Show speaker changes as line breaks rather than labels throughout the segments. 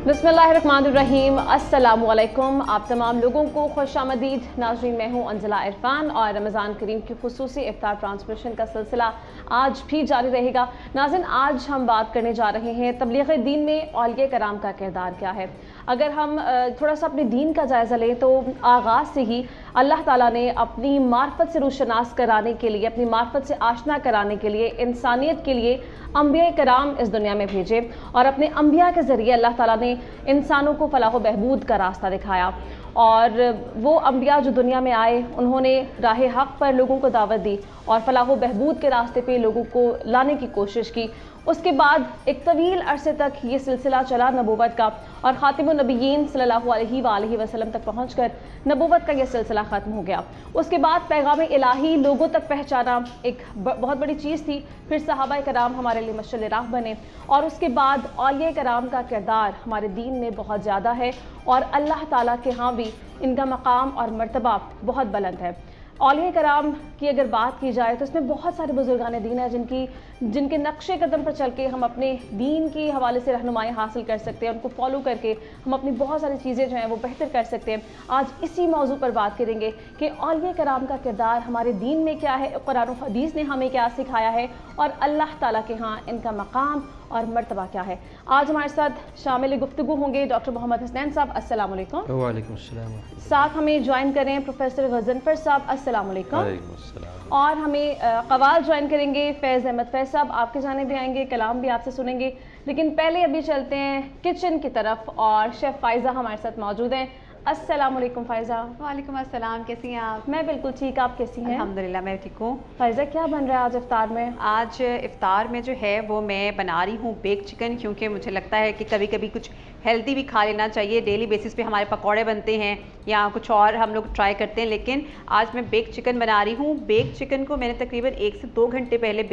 बिस्मिल्लाहिर्रहमानिर्रहीम, अस्सलामुअलैकुम। आप तमाम लोगों को खुशामदीद। नाज़रीन, मैं हूँ अंजला इरफान और रमज़ान करीम की खुसूसी इफ्तार ट्रांसमिशन का सिलसिला आज भी जारी रहेगा। नाज़रीन, आज हम बात करने जा रहे हैं तबलीग दीन में औलिया कराम का किरदार क्या है। अगर हम थोड़ा सा अपने दीन का जायज़ा लें तो आगाज़ से ही अल्लाह ताला ने अपनी मार्फत से रूशनास कराने के लिए, अपनी मार्फत से आशना कराने के लिए, इंसानियत के लिए अंबिया कराम इस दुनिया में भेजे और अपने अंबिया के ज़रिए अल्लाह ताला ने इंसानों को फलाह व बहबूद का रास्ता दिखाया। और वो अंबिया जो दुनिया में आए, उन्होंने राह हक़ पर लोगों को दावत दी और फलाह व बहबूद के रास्ते पे लोगों को लाने की कोशिश की। उसके बाद एक तवील अरसे तक ये सिलसिला चला नबूवत का और ख़ातिमुन नबिय्यीन सल्लल्लाहु अलैहि वसल्लम तक पहुँचकर नबूवत का ये सिलसिला ख़त्म हो गया। उसके बाद पैगाम इलाही लोगों तक पहुँचाना एक बहुत बड़ी चीज़ थी। फिर सहाबा कराम हमारे लिए मशअल राह बने और उसके बाद औलिया कराम का किरदार हमारे दीन में बहुत ज़्यादा है और अल्लाह ताला के यहाँ भी इनका मकाम और मर्तबा बहुत बुलंद है। औलिया कराम की अगर बात की जाए तो इसमें बहुत सारे बुजुर्गान दीन हैं जिनके नक्शे कदम पर चल के हम अपने दीन के हवाले से रहनुमाई हासिल कर सकते हैं। उनको फॉलो करके हम अपनी बहुत सारी चीज़ें जो हैं वो बेहतर कर सकते हैं। आज इसी मौजू पर बात करेंगे कि औलिया कराम का किरदार हमारे दीन में क्या है, कुरान और हदीस ने हमें क्या सिखाया है और अल्लाह ताला के यहाँ इनका मकाम और मर्तबा क्या है। आज हमारे साथ शामिल गुफ्तगू होंगे डॉक्टर मोहम्मद हसनैन साहब, अस्सलाम वालेकुम।
वालेकुम अस्सलाम।
साथ हमें ज्वाइन करें प्रोफेसर गजनफर साहब, अस्सलाम वालेकुम। और हमें कवाल ज्वाइन करेंगे फैज़ अहमद फैज़ साहब, आपके जाने भी आएंगे, कलाम भी आपसे सुनेंगे। लेकिन पहले अभी चलते हैं किचन की तरफ और शेफ़ फ़ाइज़ा हमारे साथ मौजूद हैं। अस्सलाम वालेकुम फ़ाइज़ा।
वालेकुम अस्सलाम, कैसी हैं आप?
मैं बिल्कुल ठीक, आप कैसी हैं?
अल्हम्दुलिल्लाह मैं ठीक हूँ।
फ़ाइज़ा, क्या बन रहा है आज इफ्तार में?
आज इफ्तार में जो है वो मैं बना रही हूँ बेक चिकन, क्योंकि मुझे लगता है कि कभी कभी कुछ हेल्दी भी खा लेना चाहिए। डेली बेसिस पे हमारे पकौड़े बनते हैं या कुछ और हम लोग ट्राई करते हैं, लेकिन आज मैं बेक चिकन बना रही हूँ। बेक चिकन को मैंने तकरीबन 1 से 2 घंटे पहले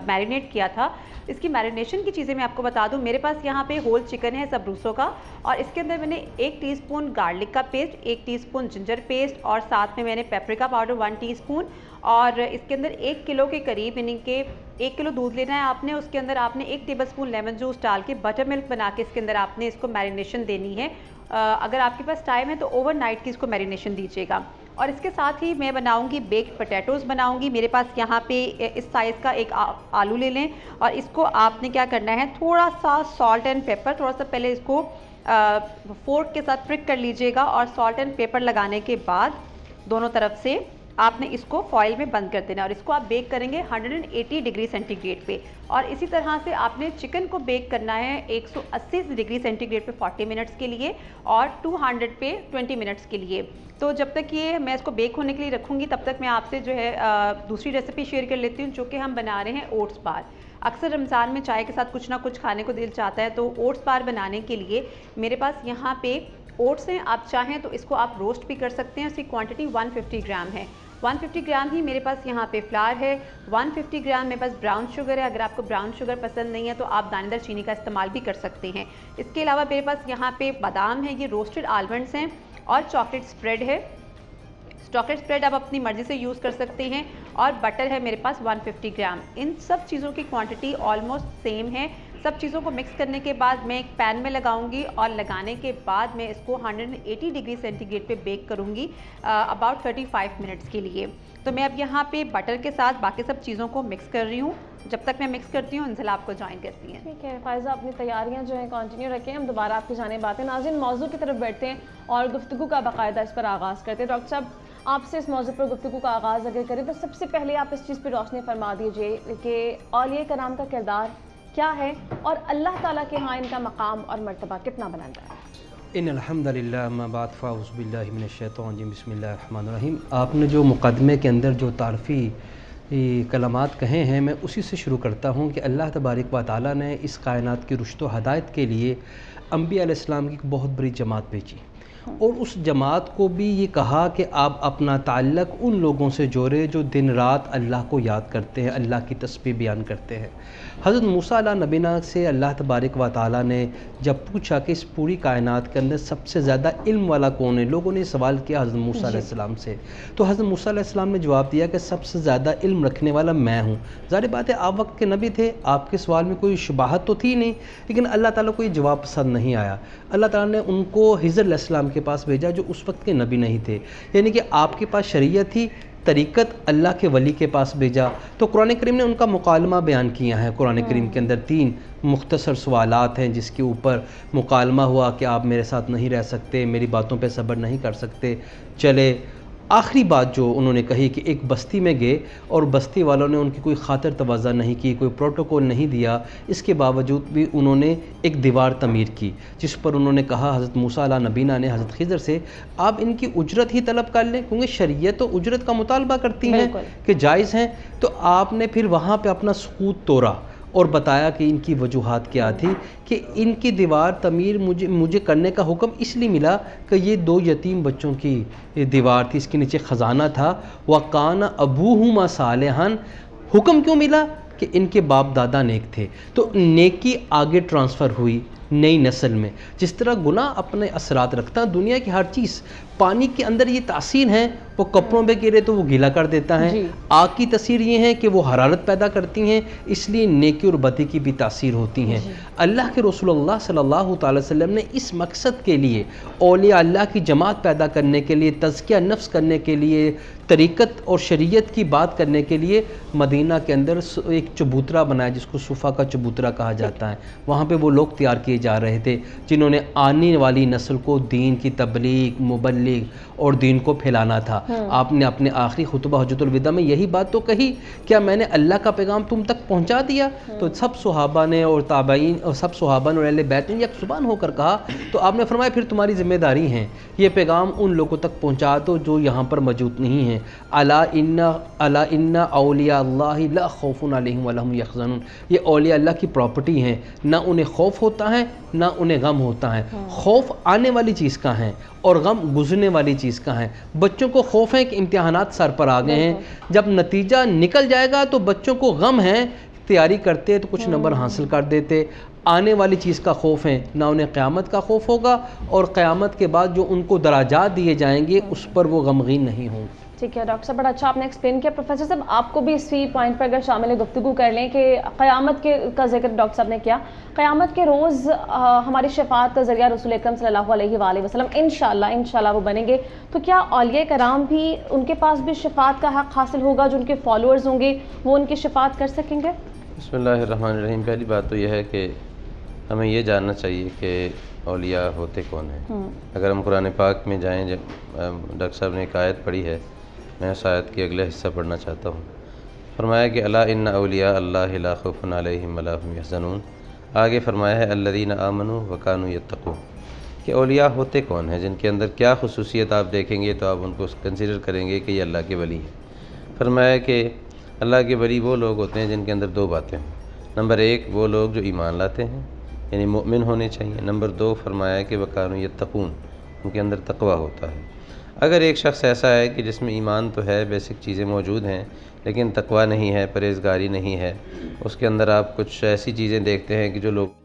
मैरिनेट किया था। इसकी मैरिनेशन की चीज़ें मैं आपको बता दूं। मेरे पास यहाँ पे होल चिकन है सब रूसों का और इसके अंदर मैंने 1 टीस्पून गार्लिक का पेस्ट, 1 टीस्पून जिंजर पेस्ट और साथ में मैंने पेपरिका पाउडर 1 टीस्पून और इसके अंदर 1 किलो के करीब, यानी कि 1 किलो दूध लेना है आपने। उसके अंदर आपने 1 टेबलस्पून लेमन जूस डाल के बटर मिल्क बना के इसके अंदर आपने इसको मैरिनेशन देनी है। अगर आपके पास टाइम है तो ओवरनाइट की इसको मैरिनेशन दीजिएगा। और इसके साथ ही मैं बनाऊंगी बेक्ड पोटैटोज़ बनाऊंगी। मेरे पास यहाँ पे इस साइज़ का एक आलू ले लें और इसको आपने क्या करना है, थोड़ा सा सॉल्ट एंड पेपर, थोड़ा सा पहले इसको फोर्क के साथ प्रिक कर लीजिएगा और सॉल्ट एंड पेपर लगाने के बाद दोनों तरफ से आपने इसको फॉइल में बंद कर देना और इसको आप बेक करेंगे 180 डिग्री सेंटीग्रेड पे। और इसी तरह से आपने चिकन को बेक करना है 180 डिग्री सेंटीग्रेड पे 40 मिनट्स के लिए और 200 पे 20 मिनट्स के लिए। तो जब तक ये मैं इसको बेक होने के लिए रखूँगी तब तक मैं आपसे जो है दूसरी रेसिपी शेयर कर लेती हूँ, जो कि हम बना रहे हैं ओट्स बार। अक्सर रमज़ान में चाय के साथ कुछ ना कुछ खाने को दिल चाहता है, तो ओट्स बार बनाने के लिए मेरे पास यहाँ पे ओट्स हैं। आप चाहें तो इसको आप रोस्ट भी कर सकते हैं। इसकी क्वांटिटी 150 ग्राम है। 150 ग्राम ही मेरे पास यहाँ पे फ्लावर है। 150 ग्राम मेरे पास ब्राउन शुगर है। अगर आपको ब्राउन शुगर पसंद नहीं है तो आप दानेदार चीनी का इस्तेमाल भी कर सकते हैं। इसके अलावा मेरे पास यहाँ पे बादाम है, ये रोस्टेड आलमंड्स हैं और चॉकलेट स्प्रेड है। चॉकलेट स्प्रेड आप अपनी मर्ज़ी से यूज़ कर सकते हैं और बटर है मेरे पास 150 ग्राम। इन सब चीज़ों की क्वांटिटी ऑलमोस्ट सेम है। सब चीज़ों को मिक्स करने के बाद मैं एक पैन में लगाऊंगी और लगाने के बाद मैं इसको 180 डिग्री सेंटीग्रेड पे बेक करूंगी अबाउट 35 मिनट्स के लिए। तो मैं अब यहाँ पे बटर के साथ बाकी सब चीज़ों को मिक्स कर रही हूँ। जब तक मैं मिक्स करती हूँ इंशाल्लाह आपको ज्वाइन करती हैं।
ठीक है फ़ाइज़ा, अपनी तैयारियां जो हैं कंटिन्यू रखें, हम दोबारा आपकी जानिब आते हैं। नाज़रीन, मौजू की तरफ बैठते हैं और गुफ्तगू का बाकायदा इस पर आगाज़ करते हैं। डॉक्टर साहब, आपसे इस मौजू पर गुफ्तगू का आगाज़ अगर करें तो सबसे पहले आप इस चीज़ पर रोशनी फरमा दीजिए कि औलिया कराम का किरदार क्या है और अल्लाह ताला के यहाँ इनका मकाम और मर्तबा कितना बुलंद है।
इन्नल हम्दुलिल्लाह अम्मा बाद फ़ाउज़ु बिल्लाहि मिनश शैतानिर रजीम बिस्मिल्लाहिर रहमानिर रहीम। आपने जो मुक़द्दमे के अंदर जो तारफ़ी कलमात कहे हैं, मैं उसी से शुरू करता हूँ कि अल्लाह तबारक व तआला ने इस कायनात की रुश्त व हदायत के लिए अंबिया अलैहिस्सलाम की एक बहुत बड़ी जमात भेजी और उस जमात को भी ये कहा कि आप अपना ताल्लुक़ उन लोगों से जोड़े जो दिन रात अल्लाह को याद करते हैं, अल्लाह की तस्बीह बयान करते हैं। हज़रत मूसा अला नबीना से अल्लाह तबारक व तआला ने जब पूछा कि इस पूरी कायनात के अंदर सबसे ज़्यादा इल्म वाला कौन है, लोगों ने सवाल किया हज़रत मूसा अलैहिस्सलाम से, तो हज़रत मूसा अलैहिस्सलाम ने जवाब दिया कि सबसे ज़्यादा इल्म रखने वाला मैं हूँ। ज़ाहिर बात है आप वक्त के नबी थे, आपके सवाल में कोई शुबाहत तो थी नहीं, लेकिन अल्लाह ताला को ये जवाब पसंद नहीं आया। अल्लाह ताला ने उनको हिज़र अलैहिस्सलाम के पास भेजा जो उस वक्त के नबी नहीं थे, यानी कि आपके पास शरीयत थी, तरीक़त अल्लाह के वली के पास भेजा। तो कुरान करीम ने उनका मुकालमा बयान किया है। कुरान करीम के अंदर 3 मुख्तसर सवालात हैं जिसके ऊपर मुकालमा हुआ कि आप मेरे साथ नहीं रह सकते, मेरी बातों पे सब्र नहीं कर सकते। चले आखिरी बात जो उन्होंने कही कि एक बस्ती में गए और बस्ती वालों ने उनकी कोई खातिर तवज़्ज़ो नहीं की, कोई प्रोटोकॉल नहीं दिया, इसके बावजूद भी उन्होंने एक दीवार तमीर की जिस पर उन्होंने कहा हज़रत मूसा अला नबीना ने हज़रत खिज़र से आप इनकी उजरत ही तलब कर लें, क्योंकि शरीयत तो उजरत का मुतालबा करती हैं कि जायज़ हैं। तो आपने फिर वहाँ पर अपना सकूत तोड़ा और बताया कि इनकी वजूहात क्या थी कि इनकी दीवार तमीर मुझे करने का हुक्म इसलिए मिला कि ये 2 यतीम बच्चों की दीवार थी, इसके नीचे ख़जाना था। वकान अबूहुमा सालिहन, हुक्म क्यों मिला कि इनके बाप दादा नेक थे। तो नेकी आगे ट्रांसफ़र हुई नई नस्ल में। जिस तरह गुनाह अपने असरात रखता है, दुनिया की हर चीज़, पानी के अंदर ये तासीर है, वो कपड़ों पे गिरे तो वो गीला कर देता है। आग की तासीर ये है कि वो हरारत पैदा करती हैं, इसलिए नेकी और बदी की भी तासीर होती हैं। अल्लाह के रसूलुल्लाह सल्लल्लाहु अलैहि वसल्लम ने इस मकसद के लिए, औलिया अल्लाह की जमात पैदा करने के लिए, तज़किया नफ्स करने के लिए, तरीक़त और शरीयत की बात करने के लिए मदीना के अंदर एक चबूतरा बनाया जिसको सूफ़ा का चबूतरा कहा जाता है। वहाँ पे वो लोग तैयार किए जा रहे थे जिन्होंने आने वाली नस्ल को दीन की तबलीग, मुबल्लिग और दीन को फैलाना था। आपने अपने आखिरी खुतबा हज्जतुल विदा में यही बात तो कही, क्या मैंने अल्लाह का पैगाम तुम तक पहुँचा दिया? तो सब सहाबा ने और ताबईन और सब सहाबा और अहले बैत ने यकसुबान होकर कहा। तो आपने फरमाया फिर तुम्हारी ज़िम्मेदारी है ये पैगाम उन लोगों तक पहुँचा दो जो यहाँ पर मौजूद नहीं हैं। अला इन्ना औलिया अल्लाहि ला खौफुन अलैहिम वला हुम यहज़नून, ये औलिया अल्लाह की प्रॉपर्टी हैं, ना उन्हें खौफ होता है ना उन्हें गम होता है। खौफ आने वाली चीज़ का है और गम गुजरने वाली चीज़ का है। बच्चों को खौफ है कि इम्तिहानात सर पर आ गए हैं, जब नतीजा निकल जाएगा तो बच्चों को गम है, तैयारी करते तो कुछ नंबर हासिल कर देते। आने वाली चीज़ का खौफ है, ना उन्हें क़यामत का खौफ होगा और क़यामत के बाद जो उनको दराजात दिए जाएंगे उस पर वो गमगीन नहीं होंगे।
ठीक है डॉक्टर साहब, बड़ा अच्छा आपने एक्सप्लेन किया। प्रोफेसर साहब, आपको भी इसी पॉइंट पर अगर शामिल गुफ्तगू कर लें कि क़यामत का जिक्र डॉक्टर साहब ने किया, क़यामत के रोज़ हमारी शफ़ाअत का ज़रिया रसूल अकरम सल्लल्लाहु अलैहि वसल्लम इंशाअल्लाह वो बनेंगे, तो क्या औलिया कराम भी, उनके पास भी शफ़ाअत का हक़ हासिल होगा? जो उनके फॉलोअर्स होंगे वो उनकी शफ़ाअत कर सकेंगे?
बिस्मिल्लाहिर्रहमानिर्रहीम। पहली बात तो यह है कि हमें ये जानना चाहिए कि औलिया होते कौन हैं। अगर हम कुरान पाक में जाएँ, जब डॉक्टर साहब ने एक आयत पढ़ी है, मैं उस आयत के अगला हिस्सा पढ़ना चाहता हूँ। फरमाया कि अला इन्ना औलिया अल्लाहि ला खौफुन अलैहिम वला हुम यहज़नून। आगे फरमाया है अल्लज़ीना आमनू व कानू यत्तक़ून, कि औलिया होते कौन हैं, जिनके अंदर क्या खुसूसियत आप देखेंगे तो आप उनको कंसिडर करेंगे कि ये अल्लाह के वली हैं। फरमाया कि अल्लाह के वली वो लोग होते हैं जिनके अंदर 2 बातें हैं। नंबर 1 वो लोग जो ईमान लाते हैं, यानी मोमिन होने चाहिए। नंबर 2 फरमाया कि वकानू यत्तक़ून, उनके अंदर तक़वा होता है। अगर एक शख्स ऐसा है कि जिसमें ईमान तो है, बेसिक चीज़ें मौजूद हैं, लेकिन तक़वा नहीं है, परहेज़गारी नहीं है, उसके अंदर आप कुछ ऐसी चीज़ें देखते हैं कि जो लोग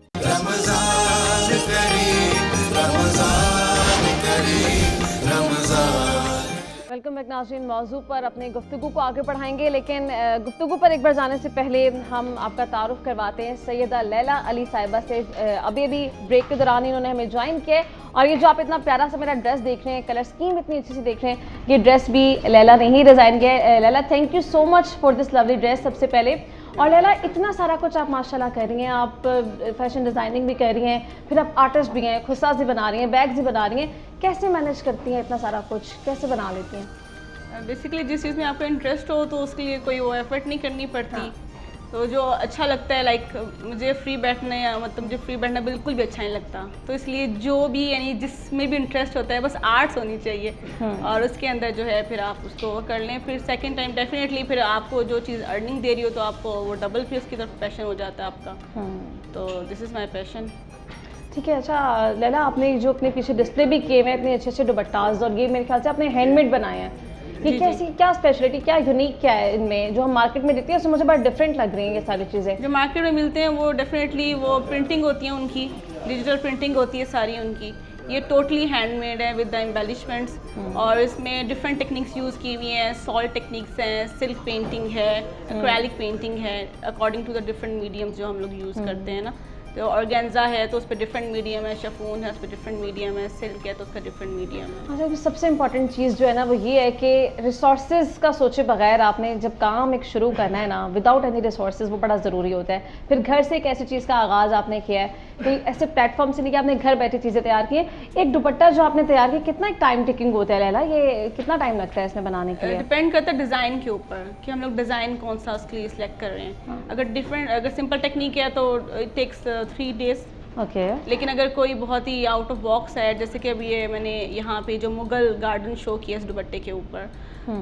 वेलकम बैक नाज़रीन, मौजू पर अपने गुफ्तगू को आगे बढ़ाएंगे, लेकिन गुफ्तगू पर एक बार जाने से पहले हम आपका तारुफ करवाते हैं सैयदा लैला अली साहिबा से। अभी ब्रेक के दौरान इन्होंने हमें ज्वाइन किया, और ये जो आप इतना प्यारा सा मेरा ड्रेस देख रहे हैं, कलर स्कीम इतनी अच्छी सी देख रहे हैं, ये ड्रेस भी लैला ने ही डिज़ाइन किया है। Laila, thank you so much for this lovely dress सबसे पहले। और लैला, इतना सारा कुछ आप माशाल्लाह कर रही हैं, आप फैशन डिज़ाइनिंग भी कर रही हैं, फिर आप आर्टिस्ट भी हैं, खुस्साज़ भी बना रही हैं, बैग्स भी बना रही हैं, कैसे मैनेज करती हैं इतना सारा कुछ, कैसे बना लेती हैं?
बेसिकली जिस चीज़ में आपका इंटरेस्ट हो तो उसके लिए कोई वो एफर्ट नहीं करनी पड़ती। हाँ। तो जो अच्छा लगता है, लाइक मुझे फ्री बैठना, या मतलब मुझे फ्री बैठना बिल्कुल भी अच्छा नहीं लगता, तो इसलिए जो भी, यानी जिसमें भी इंटरेस्ट होता है, बस आर्ट्स होनी चाहिए और उसके अंदर जो है फिर आप उसको कर लें। फिर सेकंड टाइम डेफिनेटली फिर आपको जो चीज़ अर्निंग दे रही हो तो आपको वो डबल फिर उसकी तरफ पैशन हो जाता है आपका। तो दिस इज़ माई पैशन।
ठीक है। अच्छा लैला, आपने जो अपने पीछे डिस्प्ले भी किए हुए हैं इतने अच्छे अच्छे दुपट्टाज, और ये मेरे ख्याल से आपने हैंडमेड बनाए हैं, ये
जी,
कैसी, क्या स्पेशलिटी, क्या यूनिक क्या है इनमें जो हम मार्केट में देखते हैं उससे मुझे बड़ा डिफरेंट लग रही हैं ये सारी चीज़ें?
जो मार्केट में मिलते हैं वो डेफिनेटली वो प्रिंटिंग होती है उनकी, डिजिटल प्रिंटिंग होती है सारी उनकी। ये टोटली हैंडमेड है विद द एम्बेलिशमेंट्स, और इसमें डिफरेंट टेक्निक्स यूज़ की हुई हैं, सॉल्ट टेक्निक्स हैं, सिल्क पेंटिंग है, एक्रेलिक पेंटिंग है, according to the different mediums जो हम लोग यूज़ करते हैं ना। तो ऑर्गेन्जा है तो उस पर डिफरेंट मीडियम है, शिफॉन है उस पर डिफरेंट मीडियम है, सिल्क है तो उसका डिफरेंट मीडियम है।
अच्छा, सबसे इम्पोर्टेंट चीज़ जो है ना वो ये है कि रिसोर्सेज का सोचे बगैर आपने जब काम एक शुरू करना है ना, विदाउट एनी रिसोर्सेज, वो बड़ा ज़रूरी होता है। फिर घर से एक ऐसी चीज़ का आगाज़ आपने किया है, कोई ऐसे प्लेटफॉर्म से नहीं कि आपने घर बैठे चीज़ें तैयार की हैं। एक दुपट्टा जो आपने तैयार किया, कितना टाइम टेकिंग होता है लैला, ये कितना टाइम लगता है इसमें बनाने के लिए?
डिपेंड करता है डिज़ाइन के ऊपर कि हम लोग डिज़ाइन कौन सा उसके लिए सिलेक्ट कर रहे हैं। अगर सिंपल टेक्निक है तो इट टेक्स 3 days।
ओके।
लेकिन अगर कोई बहुत ही आउट ऑफ बॉक्स है, जैसे कि अभी ये मैंने यहाँ पे जो मुगल गार्डन शो किया इस दुपट्टे के ऊपर,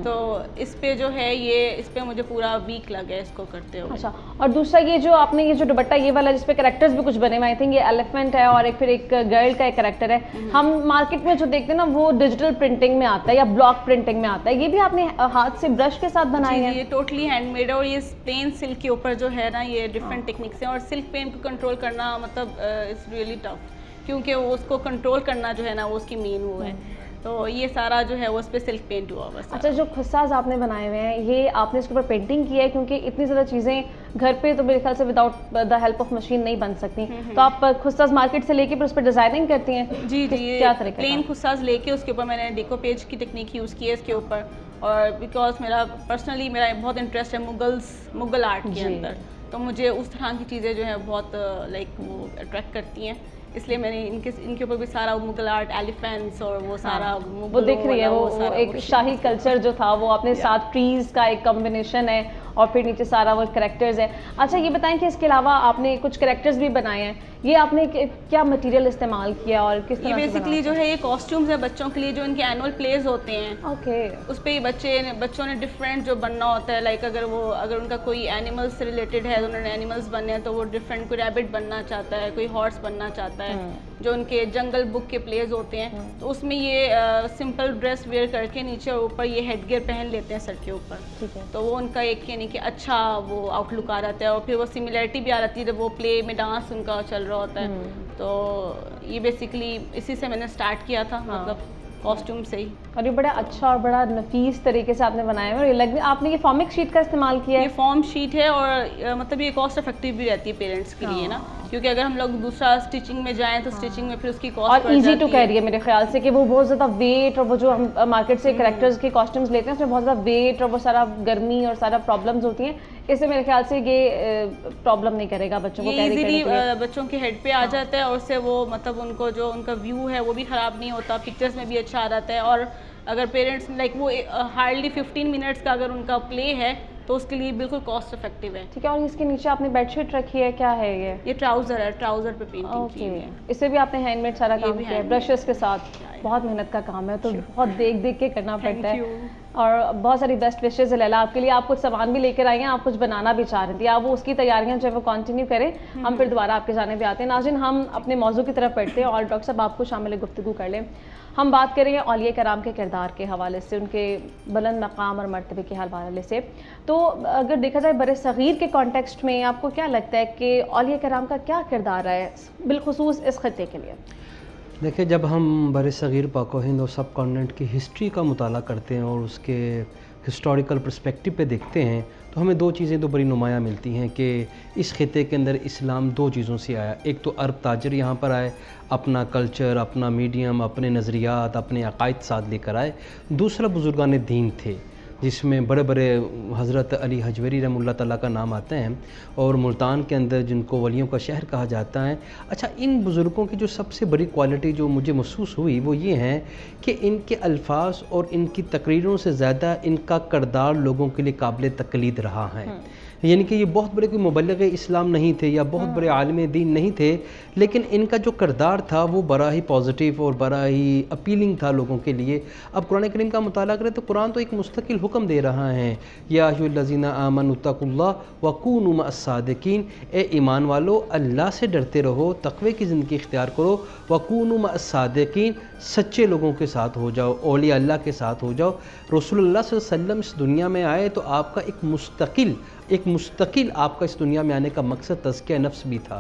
तो इस पे जो है ये इस पे मुझे पूरा वीक लगा इसको करते हुए।
अच्छा, और दूसरा ये जो आपने ये जो दुपट्टा ये वाला जिसपे कैरेक्टर्स भी कुछ बने हुए, आई थिंक ये एलिफेंट है और फिर एक गर्ल का एक कैरेक्टर है। हम मार्केट में जो देखते हैं ना वो डिजिटल प्रिंटिंग में आता है या ब्लॉक प्रिंटिंग में आता है, ये भी आपने हाथ से ब्रश के साथ बनाए हैं?
ये टोटली हैंडमेड है, और ये प्लेन सिल्क के ऊपर जो है ना ये डिफरेंट टेक्निक्स हैं, और सिल्क पेन को कंट्रोल करना मतलब इट्स रियली टफ, क्योंकि वो उसको कंट्रोल करना जो है ना वो उसकी मेन वो है। तो ये सारा जो है वो उस पर सिल्क पेंट हुआ बस।
अच्छा, जो खुस्साज आपने बनाए हुए हैं ये आपने इसके ऊपर पेंटिंग की है, क्योंकि इतनी ज़्यादा चीज़ें घर पे तो मेरे ख्याल से without the help of machine नहीं बन सकती, तो आप खुस्साज मार्केट से लेके फिर उस पर डिज़ाइनिंग करती हैं?
जी,
क्या तरीका?
प्लेन खुस्साज लेके उसके ऊपर मैंने डेको पेज की टेक्निक यूज़ की है इसके ऊपर, और बिकॉज मेरा पर्सनली मेरा बहुत इंटरेस्ट है मुगल आर्ट के अंदर, तो मुझे उस तरह की चीज़ें जो है बहुत लाइक वो अट्रैक्ट करती हैं, इसलिए मैंने इनके ऊपर भी सारा मुगल आर्ट, एलिफेंट्स और वो सारा
वो दिख रही है, वो एक शाही कल्चर जो था वो अपने साथ ट्रीज का एक कॉम्बिनेशन है, और फिर नीचे सारा वो कैरेक्टर्स है। अच्छा, ये बताएं कि इसके अलावा आपने कुछ कैरेक्टर्स भी बनाए हैं, ये आपने क्या मटेरियल इस्तेमाल किया और किस तरह?
ये बेसिकली जो है ये कॉस्ट्यूम्स है बच्चों के लिए, जो इनके एनुअल प्लेज होते हैं।
ओके।
उस पर बच्चों ने डिफरेंट जो बनना होता है, लाइक अगर उनका कोई एनिमल्स से रिलेटेड है तो उन्होंने एनिमल्स बनने हैं, तो वो डिफरेंट, कोई रैबिट बनना चाहता है, कोई हॉर्स बनना चाहता है, जो उनके जंगल बुक के प्लेज होते हैं, तो उसमें ये सिंपल ड्रेस वेयर करके नीचे और ऊपर ये हेडगियर पहन लेते हैं सर के ऊपर।
ठीक है।
तो वो उनका एक यानी कि अच्छा वो आउटलुक आ जाता है, और फिर वो सिमिलरिटी भी आ जाती है जब वो प्ले में डांस उनका चल रहा होता है। तो ये बेसिकली इसी से मैंने स्टार्ट किया था, मतलब कॉस्ट्यूम से ही।
और ये बड़ा अच्छा और बड़ा नफीस तरीके से आपने बनाया है, और आपने ये फॉर्मिक शीट का इस्तेमाल किया है?
ये फॉर्म शीट है, और मतलब ये कॉस्ट इफेक्टिव भी रहती है पेरेंट्स के लिए ना, क्योंकि अगर हम लोग दूसरा स्टिचिंग में जाएं तो स्टिचिंग में फिर उसकी कॉस्ट
और इजी टू कैरी है मेरे ख्याल से, कि वो बहुत ज़्यादा वेट, और वो जो हम मार्केट से कैरेक्टर्स के कॉस्ट्यूम्स लेते हैं उसमें बहुत ज़्यादा वेट और वो सारा गर्मी और सारा प्रॉब्लम्स होती हैं, इससे मेरे ख्याल से ये प्रॉब्लम नहीं करेगा बच्चों को कैरी करने के लिए।
बच्चों के हेड पे आ जाता है, और उससे वो मतलब उनको जो उनका व्यू है वो भी ख़राब नहीं होता, पिक्चर्स में भी अच्छा आ जाता है। और अगर पेरेंट्स लाइक वो हार्डली 15 मिनट्स का अगर उनका प्ले है तो उसके लिए बिल्कुल कॉस्ट इफेक्टिव है।
ठीक है। और इसके नीचे आपने बेडशीट रखी है, क्या है ये?
ट्राउज़र है, ट्राउज़र पे पेंटिंग की है।
इससे भी आपने हैंडमेड सारा काम किया है ब्रशेस के साथ? बहुत मेहनत का काम है, तो बहुत देख के करना पड़ता है। और बहुत सारी बेस्ट विशेज़ है लैला आपके लिए। आप कुछ सामान भी लेकर आई हैं, आप कुछ बनाना भी चाह रही थी, आप वो उसकी तैयारियां जो है वो कंटिन्यू करें, हम फिर दोबारा आपके जाने भी आते हैं। नाज़रीन, हम अपने मौजू की तरफ बढ़ते हैं और डॉक्टर साहब आपको शामिल गुफ्तगू कर लें। हम बात कर रहे हैं औलिया कराम के किरदार के हवाले से, उनके बुलंद मकाम और मर्तबे के हवाले से। तो अगर देखा जाए बर सग़ीर के कॉन्टेक्स्ट में आपको क्या लगता है कि औलिया कराम का क्या किरदार है बिलखुसूस इस खत्ते के लिए?
देखिए, जब हम बर सग़ीर पाक व हिंद और सब कॉन्टिनेंट की हिस्ट्री का मुताला करते हैं और उसके हिस्टोरिकल पर्सपेक्टिव पे देखते हैं, तो हमें दो चीज़ें तो बड़ी नुमायाँ मिलती हैं कि इस खिते के अंदर इस्लाम दो चीज़ों से आया। एक तो अरब ताजर यहाँ पर आए, अपना कल्चर, अपना मीडियम, अपने नज़रियात, अपने अकायद साथ लेकर आए। दूसरा बुज़ुर्गान दीन थे, जिसमें बड़े बड़े हज़रत अली हजवरी रहमतुल्लाह तआला का नाम आता है, और मुल्तान के अंदर जिनको वलियों का शहर कहा जाता है। अच्छा, इन बुज़ुर्गों की जो सबसे बड़ी क्वालिटी जो मुझे महसूस हुई वो ये है कि इनके अल्फाज और इनकी तकरीरों से ज़्यादा इनका किरदार लोगों के लिए काबिल तक़लीद रहा है। यानी कि ये बहुत बड़े कोई मुबल्लिग इस्लाम नहीं थे या बहुत बड़े आलिम दीन नहीं थे, लेकिन इनका जो किरदार था वो बड़ा ही पॉजिटिव और बड़ा ही अपीलिंग था लोगों के लिए। अब कुरान करीम का मुताला करें तो कुरान तो एक मुस्तकिल हुक्म दे रहा है, या अय्युहल्लज़ीना आमनु तक़ुल्लाह वकूनु मअस्सादिकीन, ए ईमान वालो अल्लाह से डरते रहो, तक़वे की ज़िंदगी इख्तियार करो, वकूनु मअस्सादिकीन, सच्चे लोगों के साथ हो जाओ, औलिया अल्लाह के साथ हो जाओ। रसूलुल्लाह सल्लल्लाहु अलैहि वसल्लम इस दुनिया में आए तो आपका एक मुस्तकिल आपका इस दुनिया में आने का मकसद तज़किया नफ्स भी था,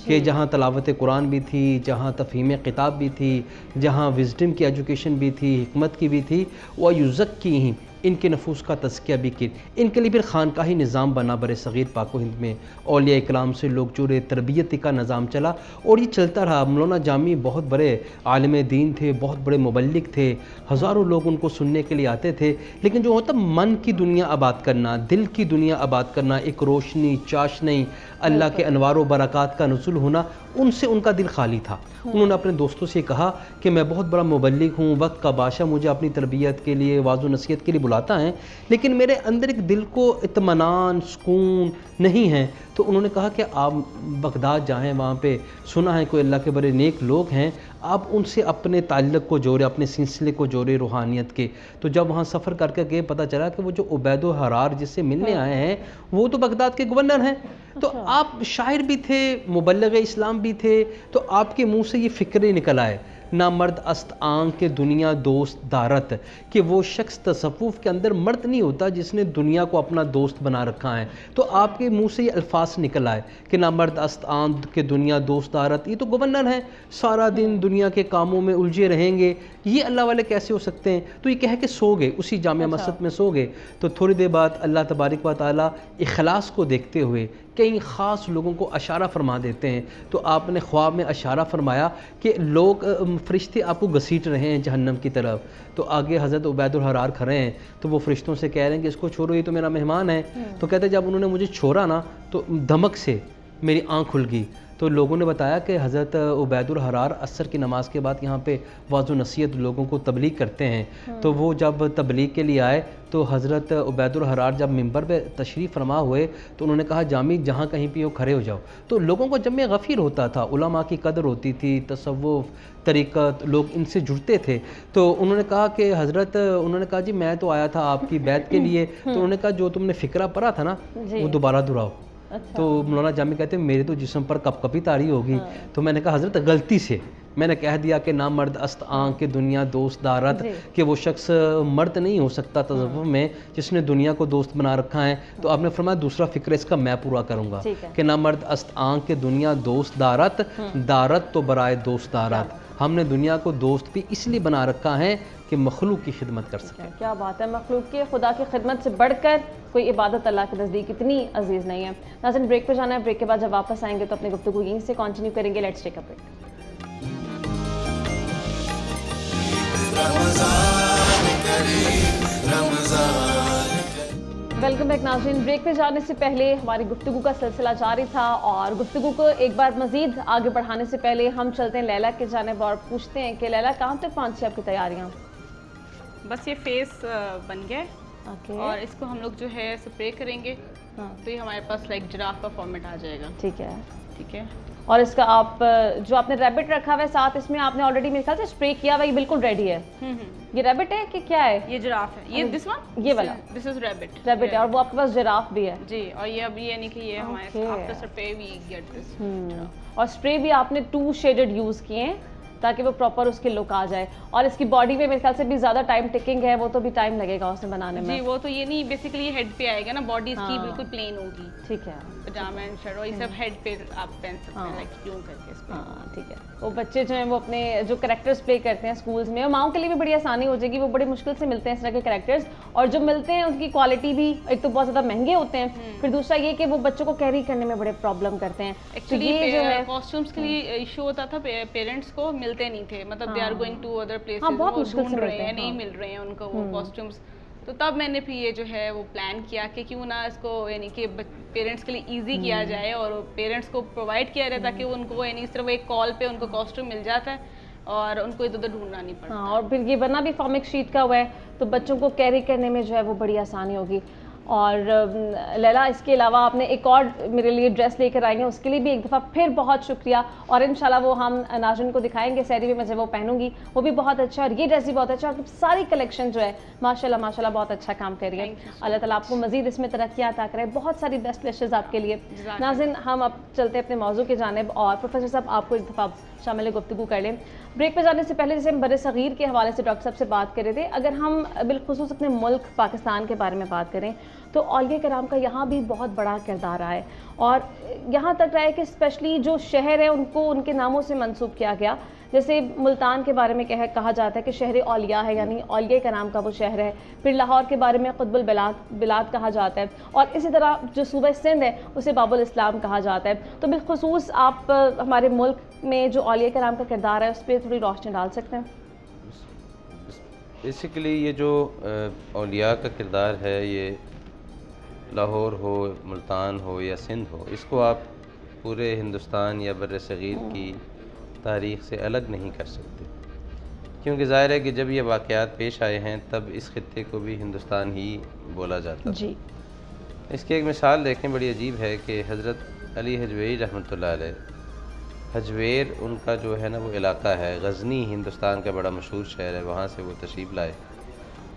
कि जहाँ तलावत कुरान भी थी, जहाँ तफ़हीम किताब भी थी, जहाँ विज़डम की एजुकेशन भी थी, हिकमत की भी थी, व युज़क्कीहिम, इनके नफूस का तज़किया भी किया। इनके लिए फिर खानकाही निज़ाम बना बर सग़ीर पाक व हिंद में, औलिया इकराम से लोग जुड़े, तरबियत का निज़ाम चला और ये चलता रहा। मौलाना जामी बहुत बड़े आलिम दीन थे, बहुत बड़े मुबल्लिग थे, हज़ारों लोग उनको सुनने के लिए आते थे, लेकिन जो होता मन की दुनिया आबाद करना, दिल की दुनिया आबाद करना, एक रोशनी चाशनी अल्लाह के अनवार व बरक़ात का नुज़ुल होना, उनसे उनका दिल खाली था। उन्होंने अपने दोस्तों से कहा कि मैं बहुत बड़ा मुबल्लिग हूँ, वक्त का बादशाह मुझे अपनी तरबियत के लिए, वाज़ो नसीहत के लिए बुलाता है, लेकिन मेरे अंदर एक दिल को इत्मीनान सुकून नहीं है। तो उन्होंने कहा कि आप बगदाद जाएँ, वहाँ पे सुना है कोई अल्लाह के बड़े नेक लोग हैं, आप उनसे अपने ताल्लुक़ को जोड़े, अपने सिलसिले को जोड़े रूहानियत के। तो जब वहाँ सफ़र करके गए, पता चला कि वो जो उबैद हरार जिससे मिलने आए हैं वो तो बगदाद के गवर्नर हैं। तो आप शायर भी थे, मुबल्लिग इस्लाम भी थे, तो आपके मुँह से ये फ़िक्र निकल आए, ना मर्द अस्त आंख के दुनिया दोस्त दारत, कि वो शख्स तसव्वुफ़ के अंदर मर्द नहीं होता जिसने दुनिया को अपना दोस्त बना रखा है। तो आपके मुंह से ये अल्फाज निकल आए कि ना मर्द अस्त आंख के दुनिया दोस्त दारत, ये तो गवर्नर हैं, सारा दिन दुनिया के कामों में उलझे रहेंगे, ये अल्लाह वाले कैसे हो सकते हैं। तो ये कह के सो गए, उसी जामिया मस्जिद में सो गए। तो थोड़ी देर बाद अल्लाह तबारक व तआला इखलास को देखते हुए कई ख़ास लोगों को अशारा फरमा देते हैं। तो आपने ख्वाब में अशारा फरमाया कि लोग फ़रिश्ते आपको घसीट रहे हैं जहन्नम की तरफ। तो आगे हज़रत उबैदुल हरार खड़े हैं, तो वो फ़रिश्तों से कह रहे हैं कि इसको छोड़ो, ये तो मेरा मेहमान है। तो कहते जब उन्होंने मुझे छोड़ा ना तो धमक से मेरी आँख खुल गई। तो लोगों ने बताया कि हज़रत उबैदुल हरार असर की नमाज़ के बाद यहाँ पे वाज़ो नसीहत लोगों को तबलीग करते हैं। तो वो जब तबलीग के लिए आए तो हज़रत उबैदुल हरार जब मिंबर पे तशरीफ़ फरमा हुए तो उन्होंने कहा जामी जहाँ कहीं पे हो खड़े हो जाओ। तो लोगों को जब में गफ़ीर होता था, उलमा की कदर होती थी, तसव्वुफ़ तरीक़त, लोग इनसे जुड़ते थे। तो उन्होंने कहा कि हज़रत, उन्होंने कहा जी मैं तो आया था आपकी बैत के लिए। तो उन्होंने कहा जो तुमने फ़िक्रा पढ़ा था ना वो दोबारा दोहराओ। तो मौलाना जामी कहते हैं मेरे तो जिस्म पर कपकपी तारी होगी। तो मैंने कहा हज़रत गलती से मैंने कह दिया कि ना मर्द अस्त आंख के दुनिया दोस्त दारत, कि वो शख्स मर्द नहीं हो सकता तसव्वुफ़ में जिसने दुनिया को दोस्त बना रखा है। तो आपने फरमाया दूसरा फ़िक्र इसका मैं पूरा करूँगा कि ना मर्द अस्त आंख के दुनिया दोस्त दारत, दारत तो बराए दोस्त दारत, हमने दुनिया को दोस्त भी इसलिए बना रखा है कि मखलूक की खिदमत कर सकें।
क्या बात है, मखलूक के खुदा की खिदमत से बढ़कर कोई इबादत अल्लाह के नज़दीक इतनी अजीज़ नहीं है। नाज़रीन ब्रेक पे जाना है, ब्रेक के बाद जब वापस आएंगे तो अपनी गुफ्तगू यहीं से कंटिन्यू करेंगे। Let's take a break. Welcome back नाज़रीन। ब्रेक पे जाने से पहले हमारी गुफ्तगू का सिलसिला जारी था और गुफ्तगू को एक बार मज़ीद आगे बढ़ाने से पहले हम चलते हैं लैला के जानिब और पूछते हैं कि लैला कहाँ तक पहुँची आपकी तैयारियाँ?
बस ये फेस बन गया
ओके,
और इसको हम लोग जो है स्प्रे करेंगे।
हाँ
तो ये हमारे पास लाइक जिराफ का फॉर्मेट आ जाएगा।
ठीक है।
ठीक है,
और इसका आप जो आपने रैबिट रखा हुआ है साथ, इसमें आपने ऑलरेडी मेरे ख्याल से स्प्रे किया हुआ है, ये बिल्कुल रेडी है। ये रैबिट है कि क्या है?
ये जिराफ है, ये दिस वन,
ये वाला
दिस इज रैबिट।
रैबिट है और वो आपके पास जिराफ भी है।
जी, और ये अभी यानी कि ये हमारे
Okay.
After spray we get this.
और स्प्रे भी आपने 2 शेडेड यूज़ किए हैं ताकि वो प्रॉपर उसकी लुक आ जाए। और इसकी बॉडी में मेरे ख्याल से भी ज़्यादा टाइम टिकिंग है, वो तो भी टाइम लगेगा उसमें बनाने में।
जी, वो तो ये नहीं, बेसिकली हेड पे आएगा ना, बॉडी इसकी
हाँ।
बिल्कुल प्लेन होगी।
ठीक है,
पजामा एंड शर्ट और ये सब हेड पे आप पहन सकते हैं, लाइक यूं करके इसको।
हाँ ठीक है। वो बच्चे जो हैं वो अपने जो कैरेक्टर्स प्ले करते हैं स्कूल्स में, और माओं के लिए भी बड़ी आसानी हो जाएगी, वो बड़ी मुश्किल से मिलते हैं इस तरह के कैरेक्टर्स, और जो मिलते हैं उनकी क्वालिटी भी एक तो बहुत ज़्यादा महंगे होते हैं, फिर दूसरा ये कि वो बच्चों को कैरी करने में बड़े प्रॉब्लम करते हैं।
एक्चुअली
ये जो है
कॉस्ट्यूम्स के लिए इशू होता था, पेरेंट्स को मिलते नहीं थे, मतलब they are going to other places,
हाँ, बहुत
वो
मुश्किल से
ढूंढ रहे
मिलते
हैं,
हैं,
नहीं
हाँ।
मिल रहे हैं उनको वो कॉस्ट्यूम्स। तो तब मैंने फिर ये जो है वो प्लान किया कि क्यों ना इसको यानी कि पेरेंट्स के लिए इजी किया जाए और पेरेंट्स को प्रोवाइड किया जाए ताकि उनको यानी सिर्फ एक कॉल पे उनको कॉस्ट्यूम मिल जाता है और उनको इधर उधर ढूंढना नहीं पड़ता।
हाँ, और फिर ये बना भी फॉर्मिक शीट का हुआ है तो बच्चों को कैरी करने में जो है वो बड़ी आसानी होगी। और लैला, इसके अलावा आपने एक और मेरे लिए ड्रेस लेकर आई हैं, उसके लिए भी एक दफ़ा फिर बहुत शुक्रिया। और इंशाल्लाह वो हम नाज़रीन को दिखाएंगे सहरी में, मैं जब वो पहनूंगी वो भी बहुत अच्छा, और ये ड्रेस भी बहुत अच्छा, और सारी कलेक्शन जो है माशाल्लाह माशाल्लाह बहुत अच्छा काम कर रही है। अल्लाह ताला आपको मज़ीद इसमें तरक्कियाँ अता करे, बहुत सारी बेस्ट विशेज़ आपके लिए। नाज़रीन, हम अब चलते हैं अपने मौजू की जानिब, और प्रोफेसर साहब आपको एक दफ़ा शामिल गुफ्तगू कर लें। ब्रेक पे जाने से पहले जैसे हम बर सग़ीर के हवाले से डॉक्टर साहब से बात कर रहे थे, अगर हम बिलखुसूस अपने मुल्क पाकिस्तान के बारे में बात करें तो औलिया कराम का यहाँ भी बहुत बड़ा किरदार रहा है, और यहाँ तक रहा है कि स्पेशली जो शहर है उनको उनके नामों से मंसूब किया गया। जैसे मुल्तान के बारे में कहा जाता है कि शहर औलिया है, यानी औलिया कराम का वो शहर है। फिर लाहौर के बारे में क़ुत्बुल बिलाद कहा जाता है, और इसी तरह जो सूबा सिंध है उसे बाबुल इस्लाम कहा जाता है। तो बिलखुसूस आप हमारे मुल्क में जो औलिया कराम का किरदार है उस पर थोड़ी रोशनी डाल सकते हैं?
बेसिकली ये जो औलिया का किरदार है, ये लाहौर हो, मुल्तान हो या सिंध हो, इसको आप पूरे हिंदुस्तान या बर सग़ीर की तारीख़ से अलग नहीं कर सकते, क्योंकि ज़ाहिर है कि जब ये वाक़यात पेश आए हैं तब इस खित्ते को भी हिंदुस्तान ही बोला जाता
जी।
इसकी एक मिसाल देखें, बड़ी अजीब है कि हज़रत अली हजवेरी रहमतुल्लाह अलैह, हजवेर उनका जो है ना वो इलाका है, गज़नी हिंदुस्तान का बड़ा मशहूर शहर है, वहाँ से वो तशरीफ़ लाए।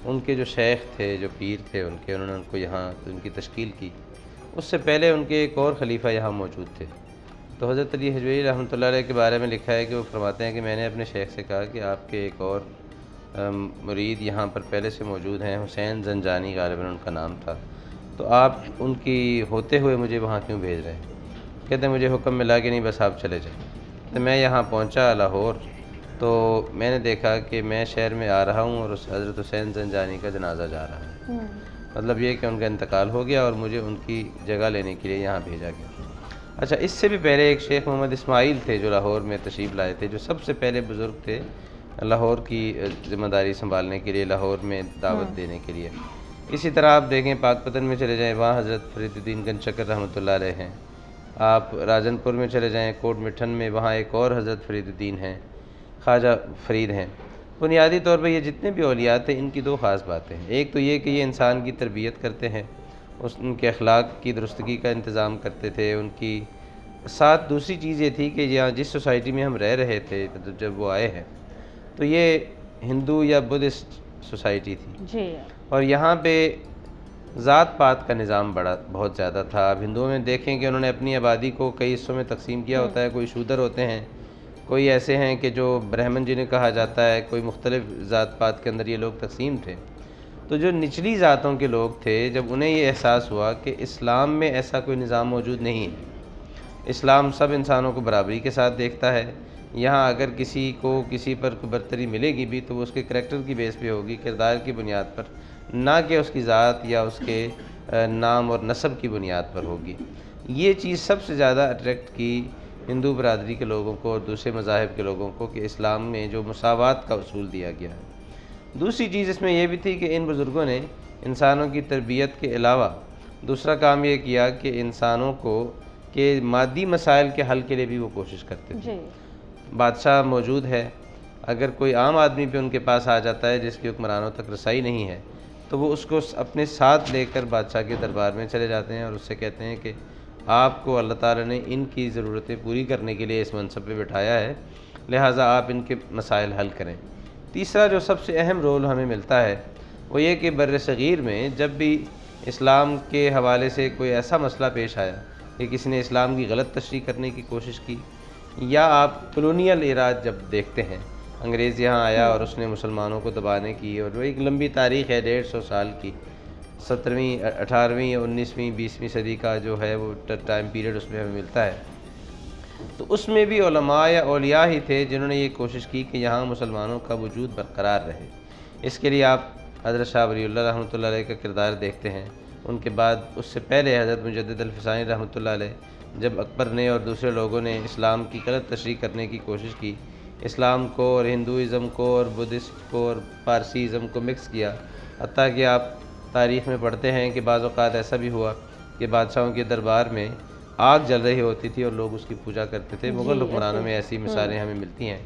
उनके जो शेख थे, जो पीर थे उनके, उन्होंने उनको यहाँ उनकी तश्कील की। उससे पहले उनके एक और ख़लीफ़ा यहाँ मौजूद थे। तो हज़रत अली हजवेरी रहमतुल्लाह अलैह के बारे में लिखा है कि वो फरमाते हैं कि मैंने अपने शेख से कहा कि आपके एक और मुरीद यहाँ पर पहले से मौजूद हैं, हुसैन ज़ंजानी ग़ालिबन उनका नाम था, तो आप उनकी होते हुए मुझे वहाँ क्यों भेज रहे हैं? कहते हैं मुझे हुक्म मिला कि नहीं, बस आप चले जाएँ। तो मैं यहाँ पहुँचा लाहौर, तो मैंने देखा कि मैं शहर में आ रहा हूँ और उस हज़रत हुसैन ज़ंजानी का जनाजा जा रहा है। मतलब ये कि उनका इंतकाल हो गया और मुझे उनकी जगह लेने के लिए यहाँ भेजा गया। अच्छा, इससे भी पहले एक शेख मोहम्मद इस्माइल थे जो लाहौर में तशरीफ़ लाए थे, जो सबसे पहले बुज़ुर्ग थे लाहौर की ज़िम्मेदारी संभालने के लिए, लाहौर में दावत देने के लिए। इसी तरह आप देखें पाकपतन में चले जाएँ, वहाँ हज़रत फरीदुद्दीन गंजशकर रहमतुल्लाह अलैह हैं। आप राजनपुर में चले जाएँ, कोट मिठन में, वहाँ एक और हज़रत फरीदुद्दीन हैं, ख्वाजा फरीद हैं। बुनियादी तौर पर ये जितने भी औलिया थे, इनकी दो ख़ास बातें हैं। एक तो ये कि ये इंसान की तरबियत करते हैं, उनके अखलाक की दुरुस्तगी का इंतज़ाम करते थे। उनकी साथ दूसरी चीज़ ये थी कि यहाँ जिस सोसाइटी में हम रह रहे थे तो जब वो आए हैं तो ये हिंदू या बुद्धिस्ट सोसाइटी थी
जी,
और यहाँ पे ज़ात पात का निज़ाम बहुत ज़्यादा था। अब हिंदुओं में देखें कि उन्होंने अपनी आबादी को कई हिस्सों में तकसीम किया होता है। कोई शूदर होते हैं, कोई ऐसे हैं कि जो ब्राह्मण जिन्हें कहा जाता है, कोई मुख्तलिफ ज़ात पात के अंदर ये लोग तकसीम थे। तो जो निचली ज़ातों के लोग थे, जब उन्हें ये एहसास हुआ कि इस्लाम में ऐसा कोई निज़ाम मौजूद नहीं है, इस्लाम सब इंसानों को बराबरी के साथ देखता है, यहाँ अगर किसी को किसी पर कोई बरतरी मिलेगी भी तो वो उसके करैक्टर की बेस पे होगी, किरदार की बुनियाद पर, ना कि उसकी ज़ात या उसके नाम और नस्ब की बुनियाद पर होगी। ये चीज़ सबसे ज़्यादा अट्रैक्ट की हिंदू बरादरी के लोगों को और दूसरे मज़ाहिब के लोगों को कि इस्लाम में जो मुसावात का उसूल दिया गया है। दूसरी चीज़ इसमें यह भी थी कि इन बुज़ुर्गों ने इंसानों की तरबियत के अलावा दूसरा काम ये किया कि इंसानों को के मादी मसाइल के हल के लिए भी वो कोशिश करते थे। बादशाह मौजूद है, अगर कोई आम आदमी पे उनके पास आ जाता है जिसकी हुक्मरानों तक रसाई नहीं है, तो वो उसको अपने साथ लेकर बादशाह के दरबार में चले जाते हैं और उससे कहते हैं कि आपको अल्लाह ताला ने इनकी ज़रूरतें पूरी करने के लिए इस मनसब पे बिठाया है, लिहाजा आप इनके मसाइल हल करें। तीसरा जो सबसे अहम रोल हमें मिलता है वो ये कि बर सग़ीर में जब भी इस्लाम के हवाले से कोई ऐसा मसला पेश आया कि किसी ने इस्लाम की गलत तशरीह करने की कोशिश की, या आप कॉलोनियल इराद जब देखते हैं, अंग्रेज़ यहाँ आया और उसने मुसलमानों को दबाने की, और वो एक लंबी तारीख़ है 150 साल की, 17वीं 18वीं 19वीं 20वीं सदी का जो है वो टाइम पीरियड उसमें हमें मिलता है। तो उसमें भी उलमा या औलिया ही थे जिन्होंने ये कोशिश की कि यहाँ मुसलमानों का वजूद बरकरार रहे। इसके लिए आप हज़रत शाह वलीउल्लाह रहमतुल्लाह अलैह का किरदार देखते हैं। उनके बाद उससे पहले हज़रत मुजद्दिद अल-फ़सानी रहमतुल्लाह अलैह, जब अकबर ने और दूसरे लोगों ने इस्लाम की गलत तशरीह करने की कोशिश की, इस्लाम को और हिंदुइज़म को और बुद्धिस्ट को और पारसीज़म को मिक्स किया, हत्ता कि आप तारीख़ में पढ़ते हैं कि बाज़ औक़ात ऐसा भी हुआ कि बादशाहों के दरबार में आग जल रही होती थी और लोग उसकी पूजा करते थे। मुग़ल हुक्मरानों में ऐसी मिसालें हमें मिलती हैं।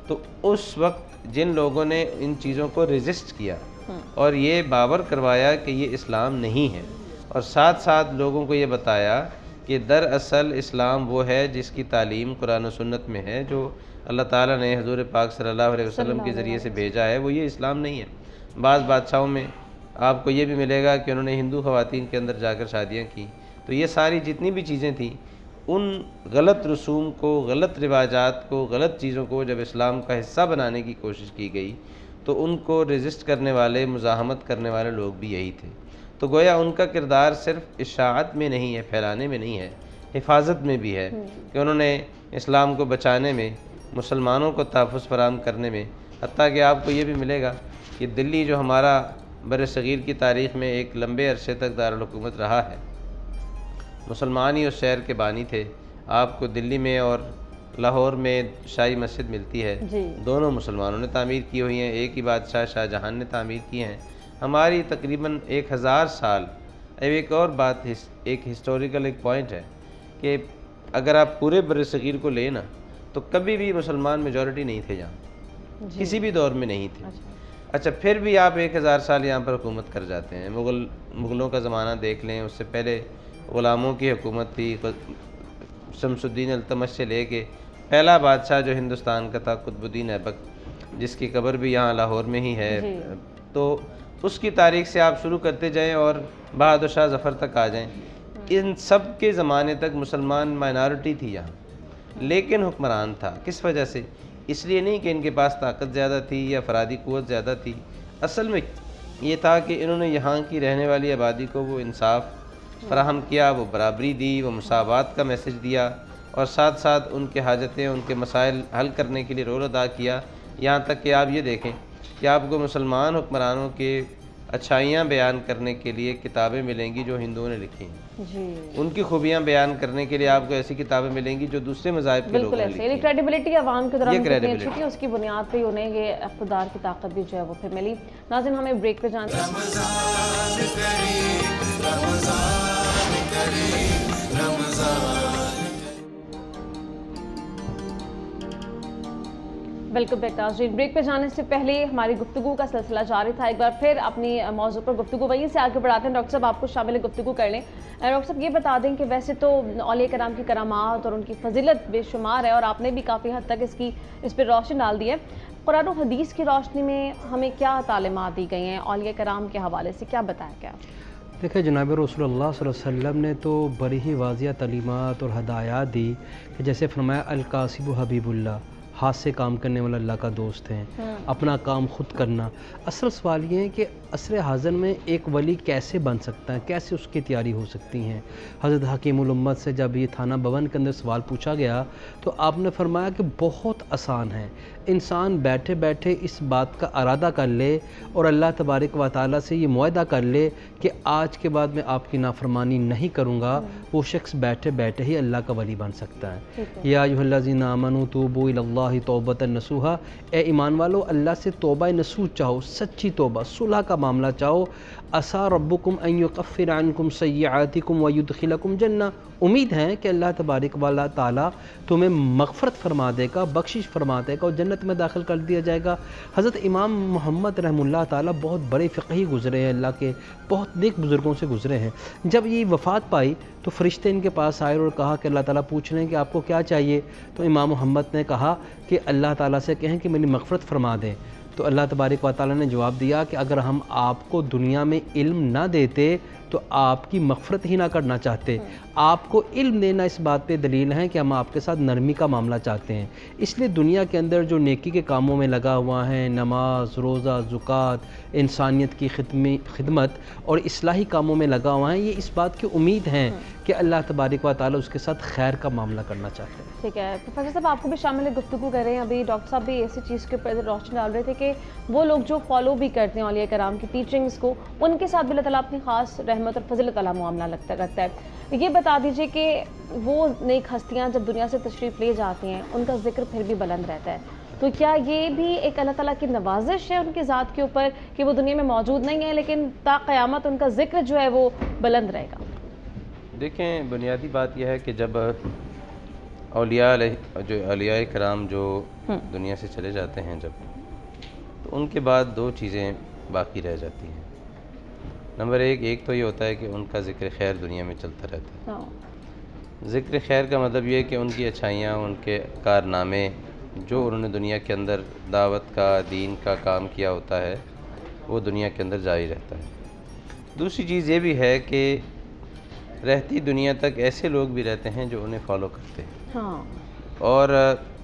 तो उस वक्त जिन लोगों ने इन चीज़ों को रेजिस्ट किया और ये बावर करवाया कि ये इस्लाम नहीं है, और साथ साथ लोगों को ये बताया कि दरअसल इस्लाम वो है जिसकी तालीम कुरान और सुन्नत में है, जो अल्लाह ताला ने हुज़ूर पाक सल्लल्लाहु अलैहि वसल्लम के ज़रिए से भेजा है, वो ये इस्लाम नहीं है। बाज़ बादशाहों में आपको ये भी मिलेगा कि उन्होंने हिंदू ख़वातीन के अंदर जाकर शादियाँ की। तो ये सारी जितनी भी चीज़ें थी, उन गलत रसूम को, गलत रिवाजात को, गलत चीज़ों को जब इस्लाम का हिस्सा बनाने की कोशिश की गई तो उनको रेजिस्ट करने वाले, मुज़ाहमत करने वाले लोग भी यही थे। तो गोया उनका किरदार सिर्फ इशाअत में नहीं है, फैलाने में नहीं है, हिफाजत में भी है कि उन्होंने इस्लाम को बचाने में, मुसलमानों को तहफ़्फ़ुज़ फराहम करने में, हत्ता कि आपको ये भी मिलेगा कि दिल्ली जो हमारा बर-ए-सग़ीर की तारीख़ में एक लंबे अरसे तक दारुल हुकूमत रहा है, मुसलमान ही उस शहर के बानी थे। आपको दिल्ली में और लाहौर में शाही मस्जिद मिलती है, दोनों मुसलमानों ने तामीर की हुई हैं, एक ही बादशाह शाहजहां ने तामीर की हैं। हमारी तकरीबन 1000 साल। अब एक और बात, एक हिस्टोरिकल एक पॉइंट है कि अगर आप पूरे बर-ए-सग़ीर को लें ना, तो कभी भी मुसलमान मेजॉरिटी नहीं थे यहाँ, किसी भी दौर में नहीं थे। अच्छा, फिर भी आप 1000 साल यहाँ पर हुकूमत कर जाते हैं। मुग़लों का ज़माना देख लें, उससे पहले ग़ुलामों की हुकूमत थी। शमसुद्दीन अल्तमश से लेके पहला बादशाह जो हिंदुस्तान का था, कुतुबुद्दीन ऐबक, जिसकी कब्र भी यहाँ लाहौर में ही है, तो उसकी तारीख़ से आप शुरू करते जाएं और बहादुर शाह ज़फ़र तक आ जाएं। इन सब के ज़माने तक मुसलमान माइनॉरिटी थी यहाँ, लेकिन हुक्मरान था। किस वजह से? इसलिए नहीं कि इनके पास ताकत ज़्यादा थी या फ़रादी क़ुव्वत ज़्यादा थी। असल में ये था कि इन्होंने यहाँ की रहने वाली आबादी को वो इंसाफ फराहम किया, वो बराबरी दी, वो मुसावात का मैसेज दिया, और साथ साथ उनके हाजतें, उनके मसाइल हल करने के लिए रोल अदा किया। यहाँ तक कि आप ये देखें कि आपको मुसलमान हुक्मरानों के अच्छाइयाँ बयान करने के लिए किताबें मिलेंगी जो हिंदुओं ने लिखी हैं। उनकी खूबियाँ बयान करने के लिए आपको ऐसी किताबें मिलेंगी जो दूसरे मज़ाहिब के लोगों ने लिखी हैं।
क्रेडिबिलिटी आवाम के दौरान कितनी अच्छी थी, उसकी बुनियाद पे उन्हें ये इक़्तिदार की ताकत भी जो है वो फिर मिली। नाज़रीन, हमें ब्रेक पे जाना वेलकम बैक नाज़रीन। ब्रेक पे जाने से पहले हमारी गुफ्तगू का सिलसिला जारी था। एक बार फिर अपनी मौजू पर गुफ्तगू वहीं से आगे बढ़ाते हैं। डॉक्टर साहब, आपको शामिल गुफ्तगू कर लें। डॉक्टर साहब, ये बता दें कि वैसे तो औलिया कराम की करामात और उनकी फजीलत बेशुमार है, और आपने भी काफ़ी हद तक इस पर रोशनी डाल दी है। कुरान और हदीस की रोशनी में हमें क्या तालीमात दी गई हैं औलिया कराम के हवाले से, क्या बताया गया?
देखिए, जनाब रसूलुल्लाह सल्लल्लाहु अलैहि वसल्लम ने तो बड़ी ही वाज़िया तालीमात और हदायत दी कि जैसे फरमाया अल-कासिबु हबीबुल्लाह, हाथ से काम करने वाला अल्लाह का दोस्त है, अपना काम खुद करना। असल सवाल ये है कि असर हाज़र में एक वली कैसे बन सकता है, कैसे उसकी तैयारी हो सकती हैं। हज़रत हकीमुल उम्मत से जब ये थाना भवन के अंदर सवाल पूछा गया तो आपने फरमाया कि बहुत आसान है, इंसान बैठे बैठे इस बात का इरादा कर ले और अल्लाह तबारक व तआला से ये मुआहदा कर ले कि आज के बाद मैं आपकी नाफरमानी नहीं करूँगा, वो शख्स बैठे बैठे ही अल्लाह का वली बन सकता है। या अय्युहल्लज़ीना आमनू तूबू इलल्लाहि तौबतन नसूहा, ए ईमान वालो अल्लाह से तौबा नसूह चाहो, सच्ची तौबा, सुलह का मामला चाहो। असा रब्बुकुम अन युकफ्फिर अन्कुम सय्यआतिकुम व युदखिलकुम जन्नह, उम्मीद है कि अल्लाह तबारक व तआला तुम्हें मग़फ़रत फरमा देगा, बख्शिश फरमा देगा और जन्नत में दाखिल कर दिया जाएगा। हज़रत इमाम मोहम्मद रहमुल्लाह ताला बहुत बड़े फ़िक़ही गुज़रे हैं, अल्लाह के बहुत नेक बुज़ुर्गों से गुज़रे हैं। जब ये वफ़ात पाई तो फ़रिश्ते इनके पास आए और कहा कि अल्लाह ताला पूछ रहे हैं कि आपको क्या चाहिए। तो इमाम मोहम्मद ने कहा कि अल्लाह ताला से कहें कि मेरी मग़फ़रत फरमा दें। तो अल्लाह तबारक व तआला ने जवाब दिया कि अगर हम आपको दुनिया में इल्म ना देते तो आपकी मग़फ़रत ही ना करना चाहते, आपको इल्म देना इस बात पे दलील है कि हम आपके साथ नरमी का मामला चाहते हैं। इसलिए दुनिया के अंदर जो नेकी के कामों में लगा हुआ है, नमाज, रोज़ा, ज़ुकात, इंसानियत की खिदमत और इस्लाही कामों में लगा हुआ है, ये इस बात की उम्मीद है कि अल्लाह तबारक व तआला उसके साथ खैर का मामला करना चाहते हैं।
ठीक है प्रोफेसर साहब, आपको भी शामिल गुफ्तगू कर रहे हैं। अभी डॉक्टर साहब भी ऐसी चीज़ के ऊपर रोशनी डाल रहे थे कि वो लोग जो फॉलो भी करते हैं औलिया कराम की टीचिंग्स को, उनके साथ भी अल्लाह ताला अपनी ख़ास रहमत और फजलत वाला मामला रखता है। ये बता दीजिए कि वो नेक हस्तियाँ जब दुनिया से तशरीफ़ ले जाती हैं, उनका जिक्र फिर भी बुलंद रहता है, तो क्या ये भी एक अल्लाह ताला की नवाजिश है उनकी ज़ात के ऊपर कि वो दुनिया में मौजूद नहीं है लेकिन ता क़यामत उनका जिक्र जो है वो बुलंद रहेगा?
देखें, बुनियादी बात यह है कि जब औलिया कराम जो दुनिया से चले जाते हैं जब, तो उनके बाद दो चीज़ें बाकी रह जाती हैं। नंबर एक तो ये होता है कि उनका ज़िक्र खैर दुनिया में चलता रहता
हाँ।
है। ज़िक्र खैर का मतलब ये है कि उनकी अच्छाइयाँ, उनके कारनामे, जो उन्होंने दुनिया के अंदर दावत का, दीन का काम किया होता है, वो दुनिया के अंदर जारी रहता है। दूसरी चीज़ ये भी है कि रहती दुनिया तक ऐसे लोग भी रहते हैं जो उन्हें फ़ॉलो करते हैं
हाँ।
और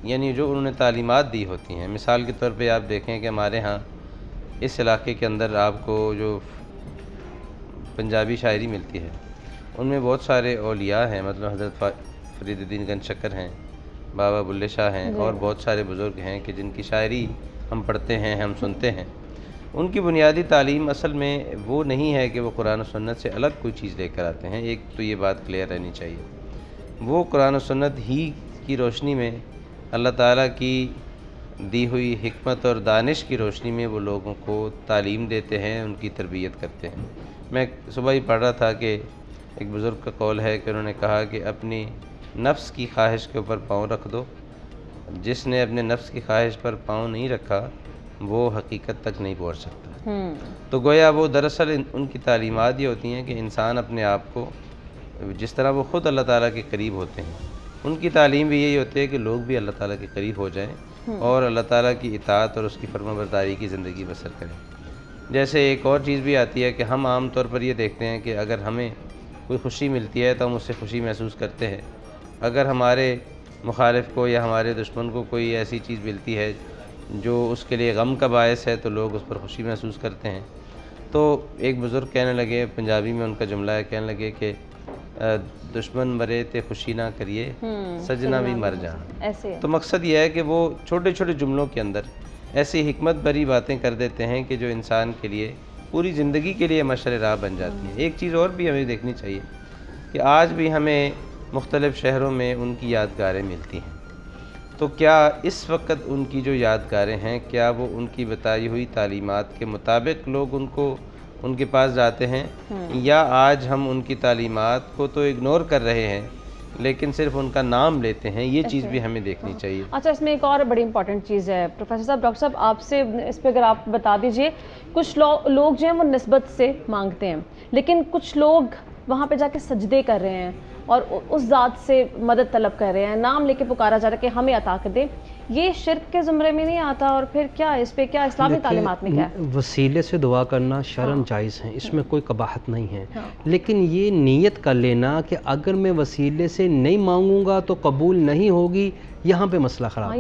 यानी जो उन्होंने तालीमात दी होती हैं। मिसाल के तौर पे आप देखें कि हमारे यहाँ इस इलाके के अंदर आपको जो पंजाबी शायरी मिलती है, उनमें बहुत सारे औलिया हैं, मतलब हज़रत फरीदुद्दीन गंजशकर हैं, बाबा बुल्ले शाह हैं और बहुत सारे बुज़ुर्ग हैं कि जिनकी शायरी हम पढ़ते हैं, हम सुनते हैं। उनकी बुनियादी तालीम असल में वो नहीं है कि वो कुरान और सुन्नत से अलग कोई चीज़ लेकर आते हैं। एक तो ये बात क्लियर रहनी चाहिए, वो कुरान और सुन्नत ही की रोशनी में, अल्लाह ताला की दी हुई हिकमत और दानिश की रोशनी में वो लोगों को तालीम देते हैं, उनकी तरबियत करते हैं। मैं सुबह ही पढ़ रहा था कि एक बुज़ुर्ग का कौल है कि उन्होंने कहा कि अपनी नफ्स की ख्वाहिश के ऊपर पाँव रख दो, जिसने अपने नफ्स की ख्वाहिश पर पाँव नहीं रखा वो हकीकत तक नहीं पहुंच सकता। तो गोया वो दरअसल उनकी तालीमात ये होती हैं कि इंसान अपने आप को, जिस तरह वो ख़ुद अल्लाह ताला के करीब होते हैं, उनकी तालीम भी यही होती है कि लोग भी अल्लाह ताला के करीब हो जाएं और अल्लाह ताला की इताअत और उसकी फरमाबरदारी की ज़िंदगी बसर करें। जैसे एक और चीज़ भी आती है कि हम आम तौर पर ये देखते हैं कि अगर हमें कोई ख़ुशी मिलती है तो हम उससे ख़ुशी महसूस करते हैं। अगर हमारे मुखालिफ को या हमारे दुश्मन को कोई ऐसी चीज़ मिलती है जो उसके लिए गम का बायस है तो लोग उस पर खुशी महसूस करते हैं। तो एक बुज़ुर्ग कहने लगे, पंजाबी में उनका जुमला है, कहने लगे कि दुश्मन मरे ते खुशी ना करिए, सजना भी मर जा।
ऐसे
तो मकसद ये है कि वो छोटे छोटे जुमलों के अंदर ऐसी हिकमत भरी बातें कर देते हैं कि जो इंसान के लिए पूरी ज़िंदगी के लिए मशअल राह बन जाती है। एक चीज़ और भी हमें देखनी चाहिए कि आज भी हमें मुख्तलिफ़ शहरों में उनकी यादगारें मिलती हैं। तो क्या इस वक्त उनकी जो यादगारें हैं, क्या वो उनकी बताई हुई तालीमात के मुताबिक लोग उनके पास जाते हैं, या आज हम उनकी तालीमात को तो इग्नोर कर रहे हैं लेकिन सिर्फ उनका नाम लेते हैं? ये चीज़ भी हमें देखनी चाहिए।
अच्छा, इसमें एक और बड़ी इंपॉर्टेंट चीज़ है प्रोफेसर साहब, डॉक्टर साहब आपसे इस पर अगर आप बता दीजिए। कुछ लोग जो हैं वो निस्बत से मांगते हैं, लेकिन कुछ लोग वहाँ पे जाके सजदे कर रहे हैं और उस ज़ात से मदद तलब कर रहे हैं, नाम लेके पुकारा जा रहा है कि हमें अता कर दे। ये शिर्क के ज़ुमरे में नहीं आता? और फिर क्या इस पे क्या इस्लामी तालीमात में क्या है?
वसीले से दुआ करना शरन जायज़ है, इसमें कोई कबाहत नहीं है। लेकिन ये नीयत कर लेना कि अगर मैं वसीले से नहीं मांगूंगा तो कबूल नहीं होगी, यहाँ पे मसला ख़राब है।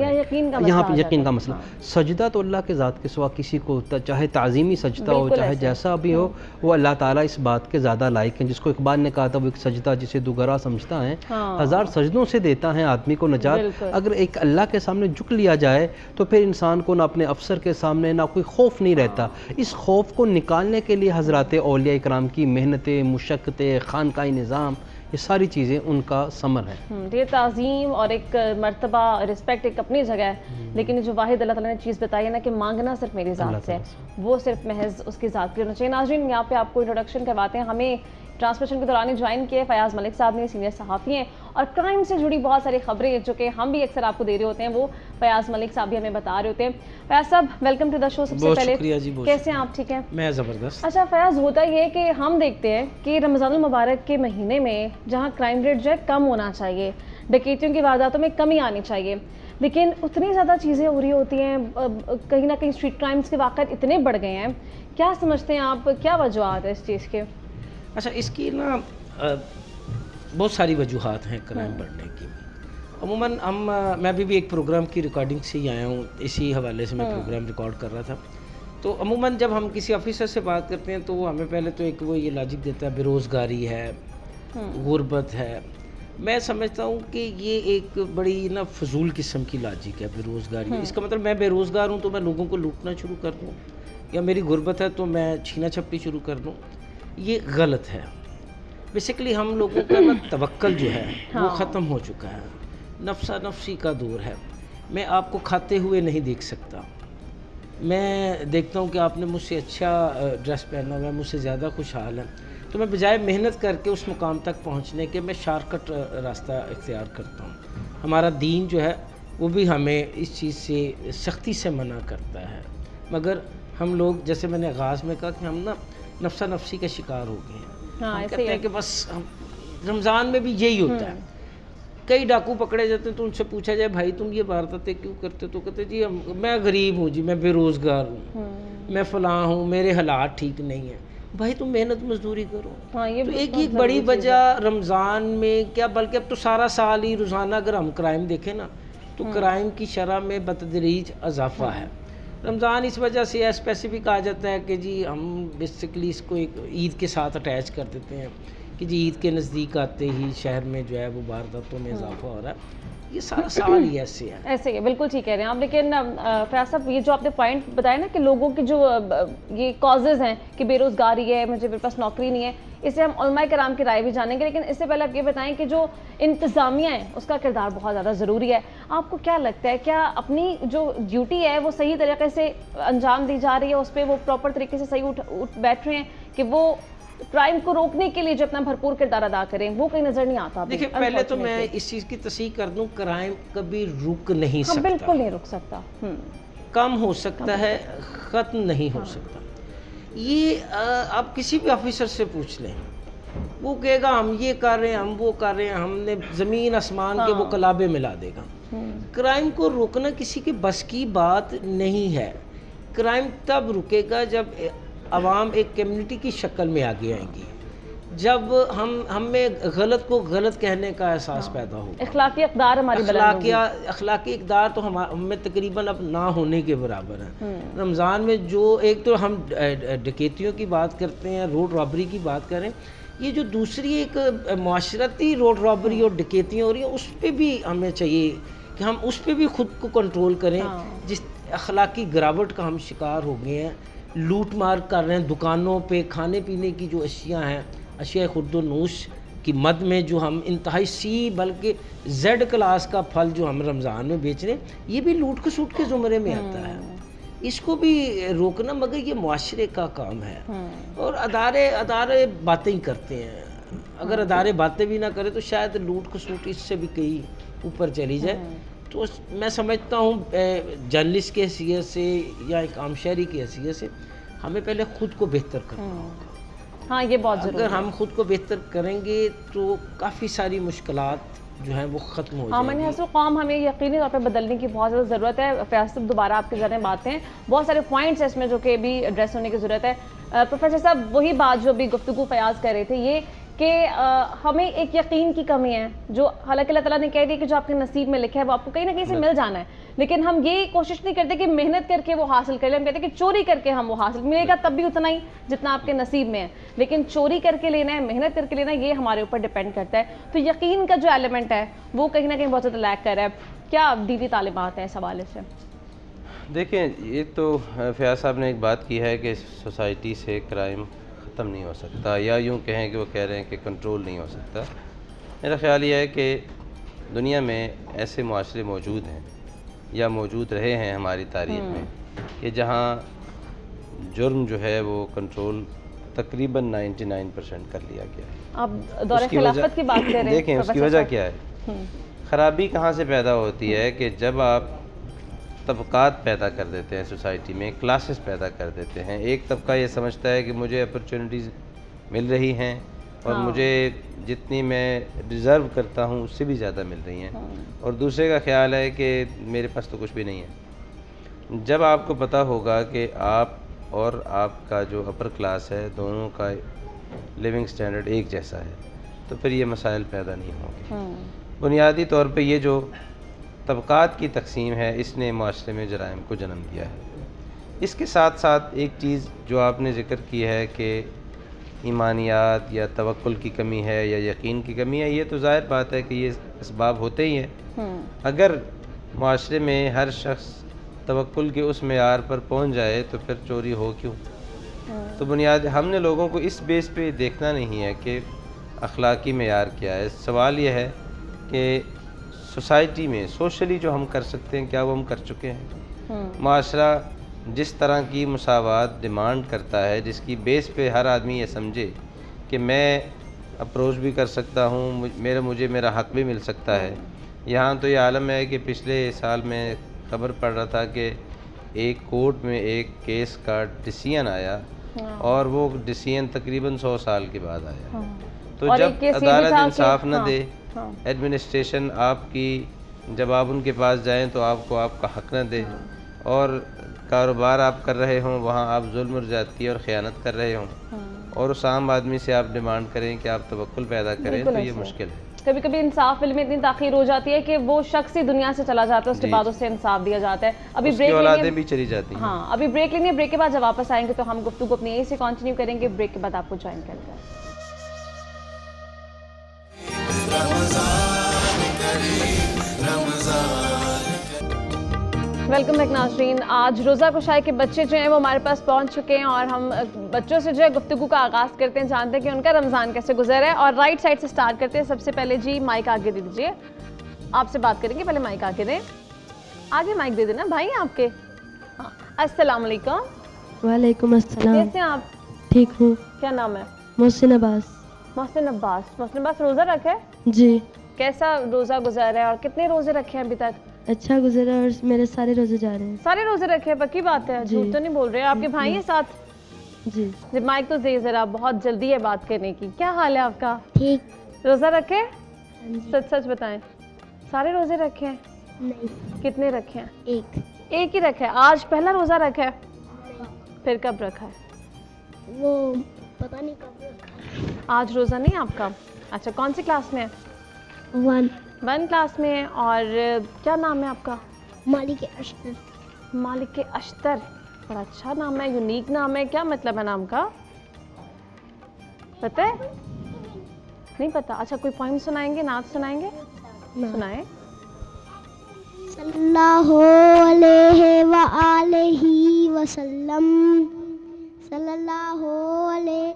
यहाँ पे यकीन का मसला। सजदा तो अल्लाह के ज़ात के सिवा किसी को, चाहे ताज़ीमी सजदा हो, चाहे जैसा भी हो, वो अल्लाह ताला इस बात के ज़्यादा लायक हैं। जिसको इकबाल ने कहा था, वो एक सजदा जिसे दुगरा समझता है, हज़ार सजदों से देता है आदमी को नजात। अगर एक अल्लाह के सामने झुक लिया जाए तो फिर इंसान को ना अपने अफसर के सामने ना कोई खौफ नहीं रहता। इस खौफ को निकालने के लिए हज़रात औलिया इकराम की मेहनतें, मुशक्क़तें, खानकाई निज़ाम, ये सारी चीज़ें उनका समर है।
ये ताज़ीम और एक मर्तबा, रिस्पेक्ट एक अपनी जगह है, लेकिन जो वाहिद अल्लाह ताला ने चीज़ बताई है ना कि मांगना सिर्फ मेरी ज़ात से है, वो सिर्फ महज उसकी ज़ात के होना चाहिए। नाज़रीन, यहाँ पे आपको इंट्रोडक्शन करवाते हैं। हमें ट्रांसमिशन के दौरान ज्वाइन किए फ़याज़ मलिक साहब ने, सीनियर सहाफ़ी हैं और क्राइम से जुड़ी बहुत सारी खबरें जो कि हम भी अक्सर आपको दे रहे होते हैं, वो फ़याज़ मलिक साहब भी हमें बता रहे होते हैं। फ़याज़ साहब, वेलकम टू द शो। सबसे पहले कैसे हैं आप? ठीक है,
मैं ज़बरदस्त।
अच्छा फ़याज़, होता ये है कि हम देखते हैं कि रमज़ानुल मुबारक के महीने में जहाँ क्राइम रेट जो है कम होना चाहिए, डकैतियों की वारदातों में कमी आनी चाहिए, लेकिन उतनी ज़्यादा चीज़ें हो रही होती हैं, कहीं ना कहीं स्ट्रीट क्राइम्स के वाक़यात इतने बढ़ गए हैं। क्या समझते हैं आप, क्या वजूहात है इस चीज़ के?
अच्छा, इसकी ना बहुत सारी वजूहात हैं क्राइम बढ़ने की। अमूमन मैं भी एक प्रोग्राम की रिकॉर्डिंग से ही आया हूँ, इसी हवाले से मैं प्रोग्राम रिकॉर्ड कर रहा था। तो अमूमन जब हम किसी ऑफिसर से बात करते हैं तो वो हमें पहले तो एक वो ये लॉजिक देता है, बेरोज़गारी है, गुर्बत है। मैं समझता हूँ कि ये एक बड़ी ना फजूल किस्म की लॉजिक है, बेरोज़गारी। इसका मतलब मैं बेरोज़गार हूँ तो मैं लोगों को लूटना शुरू कर दूँ, या मेरी गुर्बत है तो मैं छीना झपटी शुरू कर दूँ। ये गलत है। बेसिकली हम लोगों का ना तवक्कल जो है वो ख़त्म हो चुका है, नफ्सा नफ्सी का दौर है। मैं आपको खाते हुए नहीं देख सकता। मैं देखता हूँ कि आपने मुझसे अच्छा ड्रेस पहना हुआ है, मुझसे ज़्यादा खुशहाल है, तो मैं बजाय मेहनत करके उस मुकाम तक पहुँचने के मैं शॉर्टकट रास्ता इख्तियार करता हूँ। हमारा दीन जो है वो भी हमें इस चीज़ से सख्ती से मना करता है, मगर हम लोग, जैसे मैंने आगाज़ में कहा कि हम ना नफ्सा नफ्सी का शिकार हो गए हैं।
हाँ,
हम
ऐसे
कहते
ही
हैं कि बस रमज़ान में भी यही होता है। कई डाकू पकड़े जाते हैं तो उनसे पूछा जाए भाई तुम ये वारदातें क्यों करते हो, तो कहते जी मैं गरीब हूँ जी, मैं बेरोज़गार हूँ, मैं फ़लाँ हूँ, मेरे हालात ठीक नहीं हैं। भाई तुम मेहनत मजदूरी करो।
हाँ, ये
तो
बहुत
एक
ज़रूरी
बड़ी
चीज़ है।
वजह रमज़ान में क्या, बल्कि अब तो सारा साल ही रोज़ाना अगर हम क्राइम देखें ना तो क्राइम की शरह में बतदरीज इजाफा है। रमज़ान इस वजह से स्पेसिफिक आ जाता है कि जी हम बेसिकली इसको एक ईद के साथ अटैच कर देते हैं कि जी ईद के नज़दीक आते ही शहर में जो है वो वारदातों में इजाफा हो रहा है। ये सारा साल ही ऐसे है।
ऐसे ही है, बिल्कुल ठीक कह रहे हैं आप। लेकिन फयाज साहब, ये जो आपने पॉइंट बताया ना कि लोगों की जो ये कॉजेज़ हैं कि बेरोज़गारी है, मेरे पास नौकरी नहीं है, इससे हम उलमाए कराम की राय भी जानेंगे। लेकिन इससे पहले आप ये बताएं कि जो इंतज़ामिया है उसका किरदार बहुत ज़्यादा ज़रूरी है। आपको क्या लगता है, क्या अपनी जो ड्यूटी है वो सही तरीके से अंजाम दी जा रही है, उस पर वो प्रॉपर तरीके से सही उठ बैठ रहे हैं कि वो क्राइम को रोकने के लिए जो अपना भरपूर किरदार अदा करें, वो कहीं नज़र नहीं आता?
देखिए, पहले तो मैं इस चीज़ की तसीह कर दूं, क्राइम कभी रुक नहीं सकता।
बिल्कुल नहीं रुक सकता।
कम हो सकता है, ख़त्म नहीं हो सकता। ये आप किसी भी ऑफिसर से पूछ लें, वो कहेगा हम ये कर रहे हैं, हम वो कर रहे हैं, हमने ज़मीन आसमान के वो कलाबे मिला देगा। क्राइम को रोकना किसी के बस की बात नहीं है। क्राइम तब रुकेगा जब आवाम एक कम्युनिटी की शक्ल में आगे आएंगी, जब हम में गलत को गलत कहने का एहसास पैदा होगा।
अखलाकी इक़दार हमारी
अखलाकी इक़दार तो हमें तकरीबन अब ना होने के बराबर है। रमज़ान में जो एक तो हम डकैतियों की बात करते हैं, रोड रॉबरी की बात करें, ये जो दूसरी एक माशरती रोड रॉबरी और डकैतियाँ हो रही हैं, उस पर भी हमें चाहिए कि हम उस पर भी ख़ुद को कंट्रोल करें। जिस अखलाकी गिरावट का हम शिकार हो गए हैं, लूट मार कर रहे हैं दुकानों पे, खाने पीने की जो अशिया हैं, अशिया खुर्दोनूश की मद में जो हम इंतहाई सी बल्कि जेड क्लास का फल जो हम रमज़ान में बेच रहे हैं, ये भी लूट खसूट के ज़ुमरे में आता है। इसको भी रोकना मगर ये मुआशरे का काम है। और अदारे बातें ही करते हैं। अगर अदारे बातें भी ना करें तो शायद लूट खसूट इससे भी कहीं ऊपर चली जाए। तो मैं समझता हूँ जर्नलिस्ट की हैसियत से या एक आम शहरी की हैसियत से हमें पहले ख़ुद को बेहतर करना होगा।
हाँ, ये बहुत ज़रूरी है।
अगर हम खुद को बेहतर करेंगे तो काफ़ी सारी मुश्किलात जो हैं वो ख़त्म हो
जाएंगी। हाँ, मैंने कौम हमें यकीनी तौर पे बदलने की बहुत ज़्यादा ज़रूरत है। फयाज साहब, दोबारा आपके ज़रिए बातें हैं, बहुत सारे पॉइंट्स हैं इसमें जो कि भी एड्रेस होने की ज़रूरत है। प्रोफेसर साहब, वही बात जो अभी गुफ्तगू फयाज कर रहे थे, ये कि हमें एक यकीन की कमी है, जो हालांकि अल्लाह ताला ने कह दिया कि जो आपके नसीब में लिखा है वो आपको कहीं ना कहीं से मिल जाना है, लेकिन हम ये कोशिश नहीं करते कि मेहनत करके वो हासिल कर ले। हम कहते हैं कि चोरी करके हम वो हासिल मिलेगा, तब भी उतना ही जितना आपके नसीब में है, लेकिन चोरी करके लेना है, मेहनत करके लेना है, ये हमारे ऊपर डिपेंड करता है। तो यकीन का जो एलिमेंट है वो कहीं ना कहीं बहुत ज़्यादा लैक कर रहा है। क्या दीदी तालिबात हैं इस हवाले से?
देखें, ये तो फयाज साहब ने एक बात की है कि सोसाइटी से क्राइम ख़त्म नहीं हो सकता, या यूँ कहें कि वो कह रहे हैं कि कंट्रोल नहीं हो सकता। मेरा ख़्याल ये है कि दुनिया में ऐसे मुआशरे मौजूद हैं या मौजूद रहे हैं हमारी तारीख़ में कि जहाँ जुर्म जो है वो कंट्रोल तकरीबन 99% कर लिया गया है।
आप दौरे खिलाफत की बात कर रहे हैं।
देखें उसकी वजह क्या है। ख़राबी कहाँ से पैदा होती है कि जब आप तबक़ात पैदा कर देते हैं सोसाइटी में, क्लासेस पैदा कर देते हैं। एक तबका ये समझता है कि मुझे अपॉर्चुनिटीज़ मिल रही हैं और मुझे जितनी मैं डिज़र्व करता हूँ उससे भी ज़्यादा मिल रही हैं, और दूसरे का ख्याल है कि मेरे पास तो कुछ भी नहीं है। जब आपको पता होगा कि आप और आपका जो अपर क्लास है दोनों का लिविंग स्टैंडर्ड एक जैसा है, तो फिर ये मसाइल पैदा नहीं होंगे। बुनियादी तौर पे ये जो तबक़ात की तकसीम है, इसने माशरे में जराइम को जन्म दिया है। इसके साथ साथ एक चीज़ जो आपने ज़िक्र की है कि ईमानियात या तवक्कुल की कमी है या यकीन की कमी है, ये तो ज़ाहिर बात है कि ये असबाब होते ही हैं। अगर माशरे में हर शख्स तवक्कुल के उस मेयार पर पहुँच जाए तो फिर चोरी हो क्यों। तो बुनियाद हमने लोगों को इस बेस पे देखना नहीं है कि अखलाकी मेयार क्या है। सवाल यह है कि सोसाइटी में सोशली जो हम कर सकते हैं क्या वो हम कर चुके हैं। माशरा जिस तरह की मुसावात डिमांड करता है, जिसकी बेस पे हर आदमी ये समझे कि मैं अप्रोच भी कर सकता हूँ, मुझे मेरा हक़ भी मिल सकता है। यहाँ तो ये आलम है कि पिछले साल में ख़बर पढ़ रहा था कि एक कोर्ट में एक केस का डिसीजन आया और वो डिसीजन तकरीबन 100 साल के बाद आया। तो
और एक
जब
केस ये भी था
अदालत
कि-
इंसाफ न
हाँ,
दे,
हाँ।
एडमिनिस्ट्रेशन आपकी, जब आप उनके पास जाएं तो आपको आपका हक न दे, और कारोबार आप कर रहे हों वहाँ आप जुल्म और ज़्यादती और ख़यानत कर रहे हों, और उस आम आदमी से आप डिमांड करें कि आप तवक्कुल पैदा करें,
बिल्कुल
तो ये
ऐसे।
मुश्किल है।
कभी कभी इंसाफ मिलने में इतनी ताखीर हो जाती है कि वो शख्स ही दुनिया से चला जाता है, उसके
जी,
बाद
जी।
उससे इंसाफ दिया जाता है। अभी
उसकी
ब्रेक
औलादें
लेंगे।
भी चली जाती हैं।
हाँ, अभी ब्रेक लेंगे, ब्रेक के बाद जब वापस आएंगे तो हम गुफ्तगू अपनी यहीं से कंटिन्यू करेंगे। ब्रेक के बाद आपको ज्वाइन करते हैं। वेलकम बैक नाज़रीन। आज रोज़ा कुशाई के बच्चे जो हैं वो हमारे पास पहुंच चुके हैं और हम बच्चों से जो है गुफ्तगू का आगाज़ करते हैं, जानते हैं कि उनका रमज़ान कैसे गुजरा है। और राइट साइड से स्टार्ट करते हैं। सबसे पहले जी माइक आगे दे दीजिए, आपसे बात करेंगे, पहले माइक आगे दें। आगे माइक दे देना भाई आपके। हाँ, अस्सलाम वालेकुम।
वालेकुम अस्सलाम।
कैसे हैं आप?
ठीक हूँ।
क्या नाम है?
मोहसिन अब्बास।
मोहसिन अब्बास। मोहसिन अब्बास, रोज़ा रखा है?
जी।
कैसा रोज़ा गुजरा है और कितने रोज़े रखे हैं अभी तक?
अच्छा गुजरा और मेरे सारे रोजे जा रहे हैं।
सारे रोज़े रखे हैं? पक्की बात है,
जी।
झूठ तो नहीं बोल रहे? आपके भाई हैं साथ?
जी।
जी, माइक तो दे जरा, बहुत जल्दी है बात करने की। क्या हाल है आपका?
ठीक।
रोज़ा रखे?
जी।
सच सच बताएं, सारे रोज़े रखे हैं?
नहीं,
कितने रखे हैं?
एक।
एक ही रखा है। आज पहला रोज़ा रखा है? फिर कब रखा है?
वो पता नहीं कब।
आज रोज़ा नहीं आपका? अच्छा, कौन सी क्लास में है? 1 क्लास में है। और क्या नाम है आपका?
मालिक अशरफ।
मालिक अश्तर, बड़ा अच्छा नाम है, यूनिक नाम है। क्या मतलब है नाम का, पता है? नहीं पता? अच्छा, कोई पोइम सुनाएंगे, नात सुनाएंगे? सुनाएं।
सल्लल्लाहु अलैहि व आलिहि वसल्लम। सल्लल्लाहु अलैहि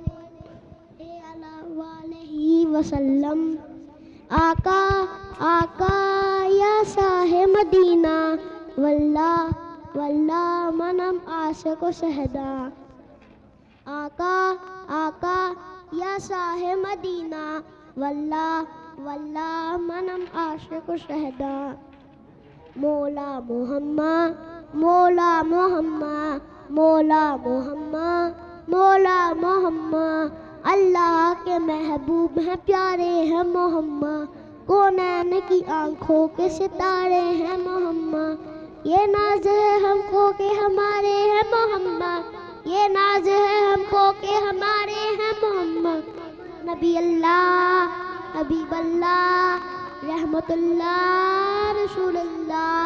वसल्लम। आका आका या साहे मदीना, वल्ला वल्ला मनम आशिक शहदा। आका आका या साहे मदीना, वल्ला वल्ला मनम आशिक शहदा। मौला मोहम्मद मौला मोहम्मद मौला मोहम्मद मौला मोहम्मद। अल्लाह के महबूब हैं, प्यारे हैं मोहम्मद, कौनैन की आंखों के सितारे हैं मोहम्मद। ये नाज है हमको के हमारे हैं मोहम्मद, ये नाज है हमको के हमारे हैं मोहम्मद। नबी अल्लाह हबीब अल्लाह रहमतुल्लाह रसूलुल्लाह।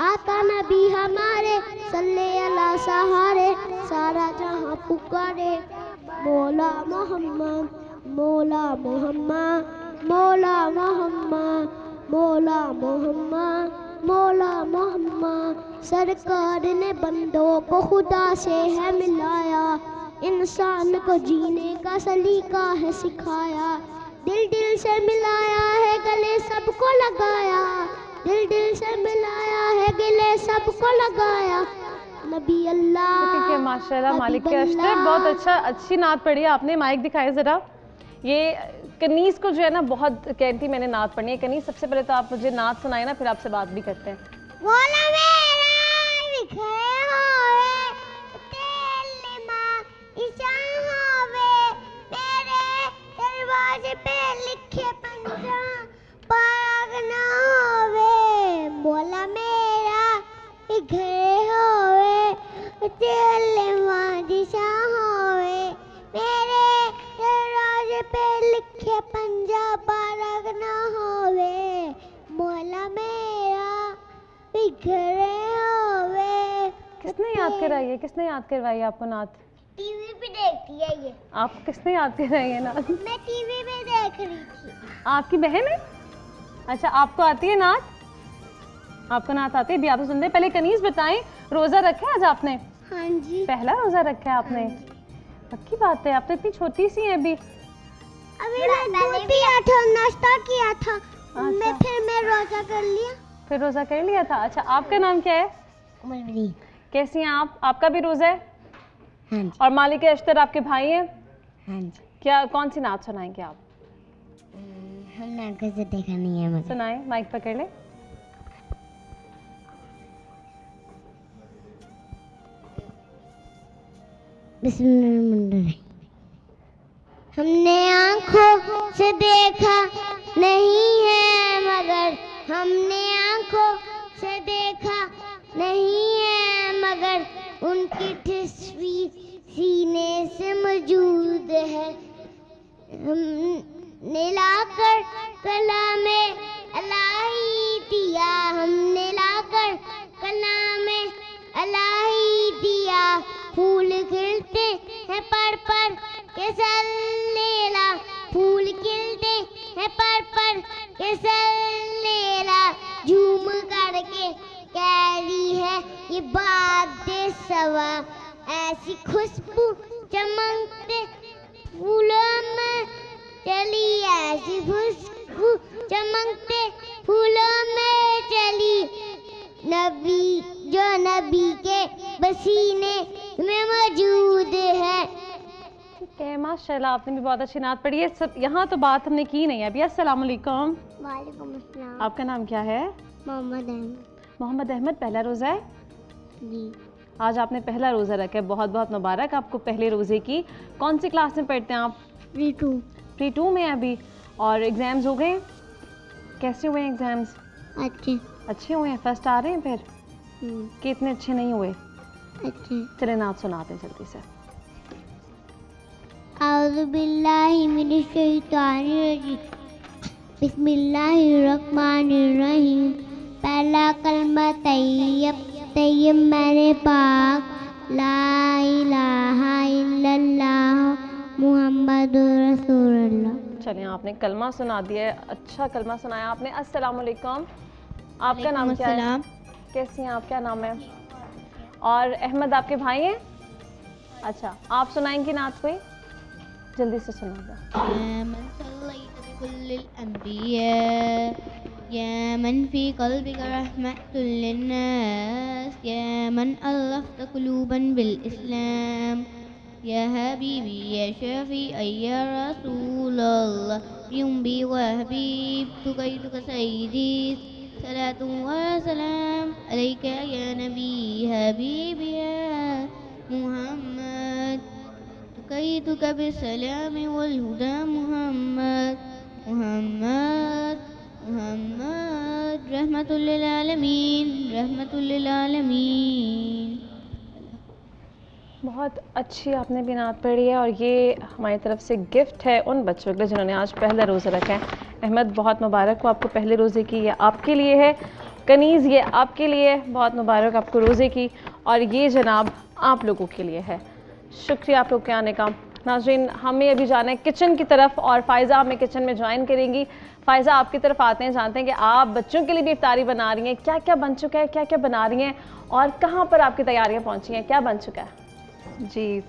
आका नबी हमारे सल्ले अला सहारे, सारा जहां पुकारे। मौला मोहम्मद मौला मोहम्मद मौला मोहम्मद मौला मोहम्मद मौला मोहम्मद। सरकार ने बंदों को खुदा से है मिलाया, इंसान को जीने का सलीका है सिखाया। दिल दिल से मिलाया है, गले सबको लगाया, दिल दिल से मिलाया है, गले सबको लगाया। नबी अल्लाह
ठीक है, माशाल्लाह मालिक के
हबीब
अश्तर,
अल्लाह।
बहुत अच्छी नात पढ़ी है आपने। माइक दिखाए ज़रा। ये कनीज़ को जो है ना बहुत कहती, मैंने नात पढ़नी है। कनीज़, सबसे पहले तो आप मुझे नात सुनाए ना, फिर आपसे बात भी करते हैं।
बोला मेरा लिखे होवे तेल मां ईशा होवे, तेरे दरवाजे पे लिखे पंजा पाग ना होवे। बोला मेरा घर होवे तेल मां ईशा होवे, मेरे दरवाजे पे लिखे पंजा पाग ना होवे। बोला मेरा घरे होवे।
किसने याद कराई है? किसने याद करवाई है आपको नात?
टीवी पे देखती है ये।
आपको किसने याद कराई है नात?
मैं टीवी पे देख रही थी।
आपकी बहन है? अच्छा, आपको आती है नात? आपको नात आती है? भी आप सुन रहे। पहले कनीज़ बताएं, रोज़ा रखा है आज आपने?
हाँ जी।
पहला रोज़ा रखा है आपने? पक्की बात है? आप तो इतनी छोटी सी हैं अभी।
अभी मैं दूध पिया था, नाश्ता किया था,
अच्छा।
फिर मैं रोजा कर लिया।
फिर रोज़ा कर लिया था? अच्छा, आपका नाम क्या है?
उमरवरी।
कैसी हैं आप? आपका भी रोज़ा है?
हाँ जी।
और मालिक अश्तर आपके भाई हैं?
हाँ जी।
क्या, कौन सी नात सुनाएंगे आप?
हमने आंखों से देखा नहीं है मगर।
सुनाएं, माइक पकड़ ले।
बिस्मिल्लाहिर्रहमानिर्रहीम। हमने आँखों से देखा नहीं है मगर, हमने आँखों से देखा नहीं है मगर, उनकी तस्वीर सीने से मौजूद है। हमने लाकर कलामे इलाही दिया, हमने लाकर कलामे इलाही दिया। फूल खिलते हैं पर के सल्लेला, फूल खिलते हैं पर के सल्लेला। झूम करके कह रही है ये बात सवा, ऐसी खुशबू चमकते फूलों में चली, ऐसी खुशबू चमकते फूलों में चली। नबी जो नबी के पसीने में मौजूद है।
ठीक है, माशाल्लाह, आपने भी बहुत अच्छी नात पढ़ी है। सब यहाँ तो बात हमने की नहीं है अभी। अस्सलाम वालेकुम।
वालेकुम अस्सलाम।
आपका नाम क्या है?
मोहम्मद अहमद।
मोहम्मद अहमद, पहला रोज़ा है
जी।
आज आपने पहला रोज़ा रखा है, बहुत बहुत मुबारक आपको पहले रोज़े की। कौन सी क्लास में पढ़ते हैं आप? प्री टू में अभी। और एग्ज़ाम्स हो गए? कैसे हुए एग्ज़ाम्स? अच्छे हुए हैं? फर्स्ट आ रहे हैं फिर कि इतने अच्छे नहीं हुए?
अच्छे।
चले नात सुनाते हैं जल्दी से।
औज़ु बिल्लाहि मिनश शैतानिर रजीम, बिस्मिल्लाहिर रहमानिर रहीम। पहला कलमा तैयब मैंने पाक, ला इलाहा इल्लल्लाह मुहम्मदुर रसूलुल्लाह।
चलिए, आपने कलमा सुना दिया है, अच्छा कलमा सुनाया आपने। अस्सलाम वालेकुम। आपका नाम क्या है? कैसी हैं आप? क्या नाम है? और अहमद आपके भाई हैं? अच्छा, आप सुनाएंगी नात कोई? जल्दी से सुना दो।
या मन फी क़ल्बिका रहमतुल लिन्नास, या मन अल्लफ़्त क़ुलूबन बिल इस्लाम, या हबीबी या शफ़ी या रसूलल्लाह, युम्बी व हबीब तुकैतुका सय्यदी, सलातु व सलाम अलैका या नबी हबीबी या मुहम्मद, तुकैतुका बिस्सलाम वल हुदा मुहम्मद, मुहम्मद मुहम्मद रहमतुल लिल आलमीन, रहमतुल लिल आलमीन।
बहुत अच्छी आपने भी नात पढ़ी है और ये हमारी तरफ से गिफ्ट है उन बच्चों के लिए जिन्होंने आज पहला रोज़ा रखा है। अहमद, बहुत मुबारक हो आपको पहले रोज़े की। ये आपके लिए है। कनीज़, ये आपके लिए बहुत मुबारक आपको रोज़े की। और ये जनाब आप लोगों के लिए है। शुक्रिया आप लोग के आने का। नाज़रीन, हमें अभी जाना है किचन की तरफ और फ़ायज़ा हमें किचन में ज्वाइन करेंगी। फ़ायज़ा, आपकी तरफ आते हैं, जानते हैं कि आप बच्चों के लिए भी इफ्तारी बना रही हैं। क्या क्या बन चुका है, क्या क्या बना रही हैं और कहाँ पर आपकी तैयारियाँ पहुँची हैं? क्या बन चुका है?
जी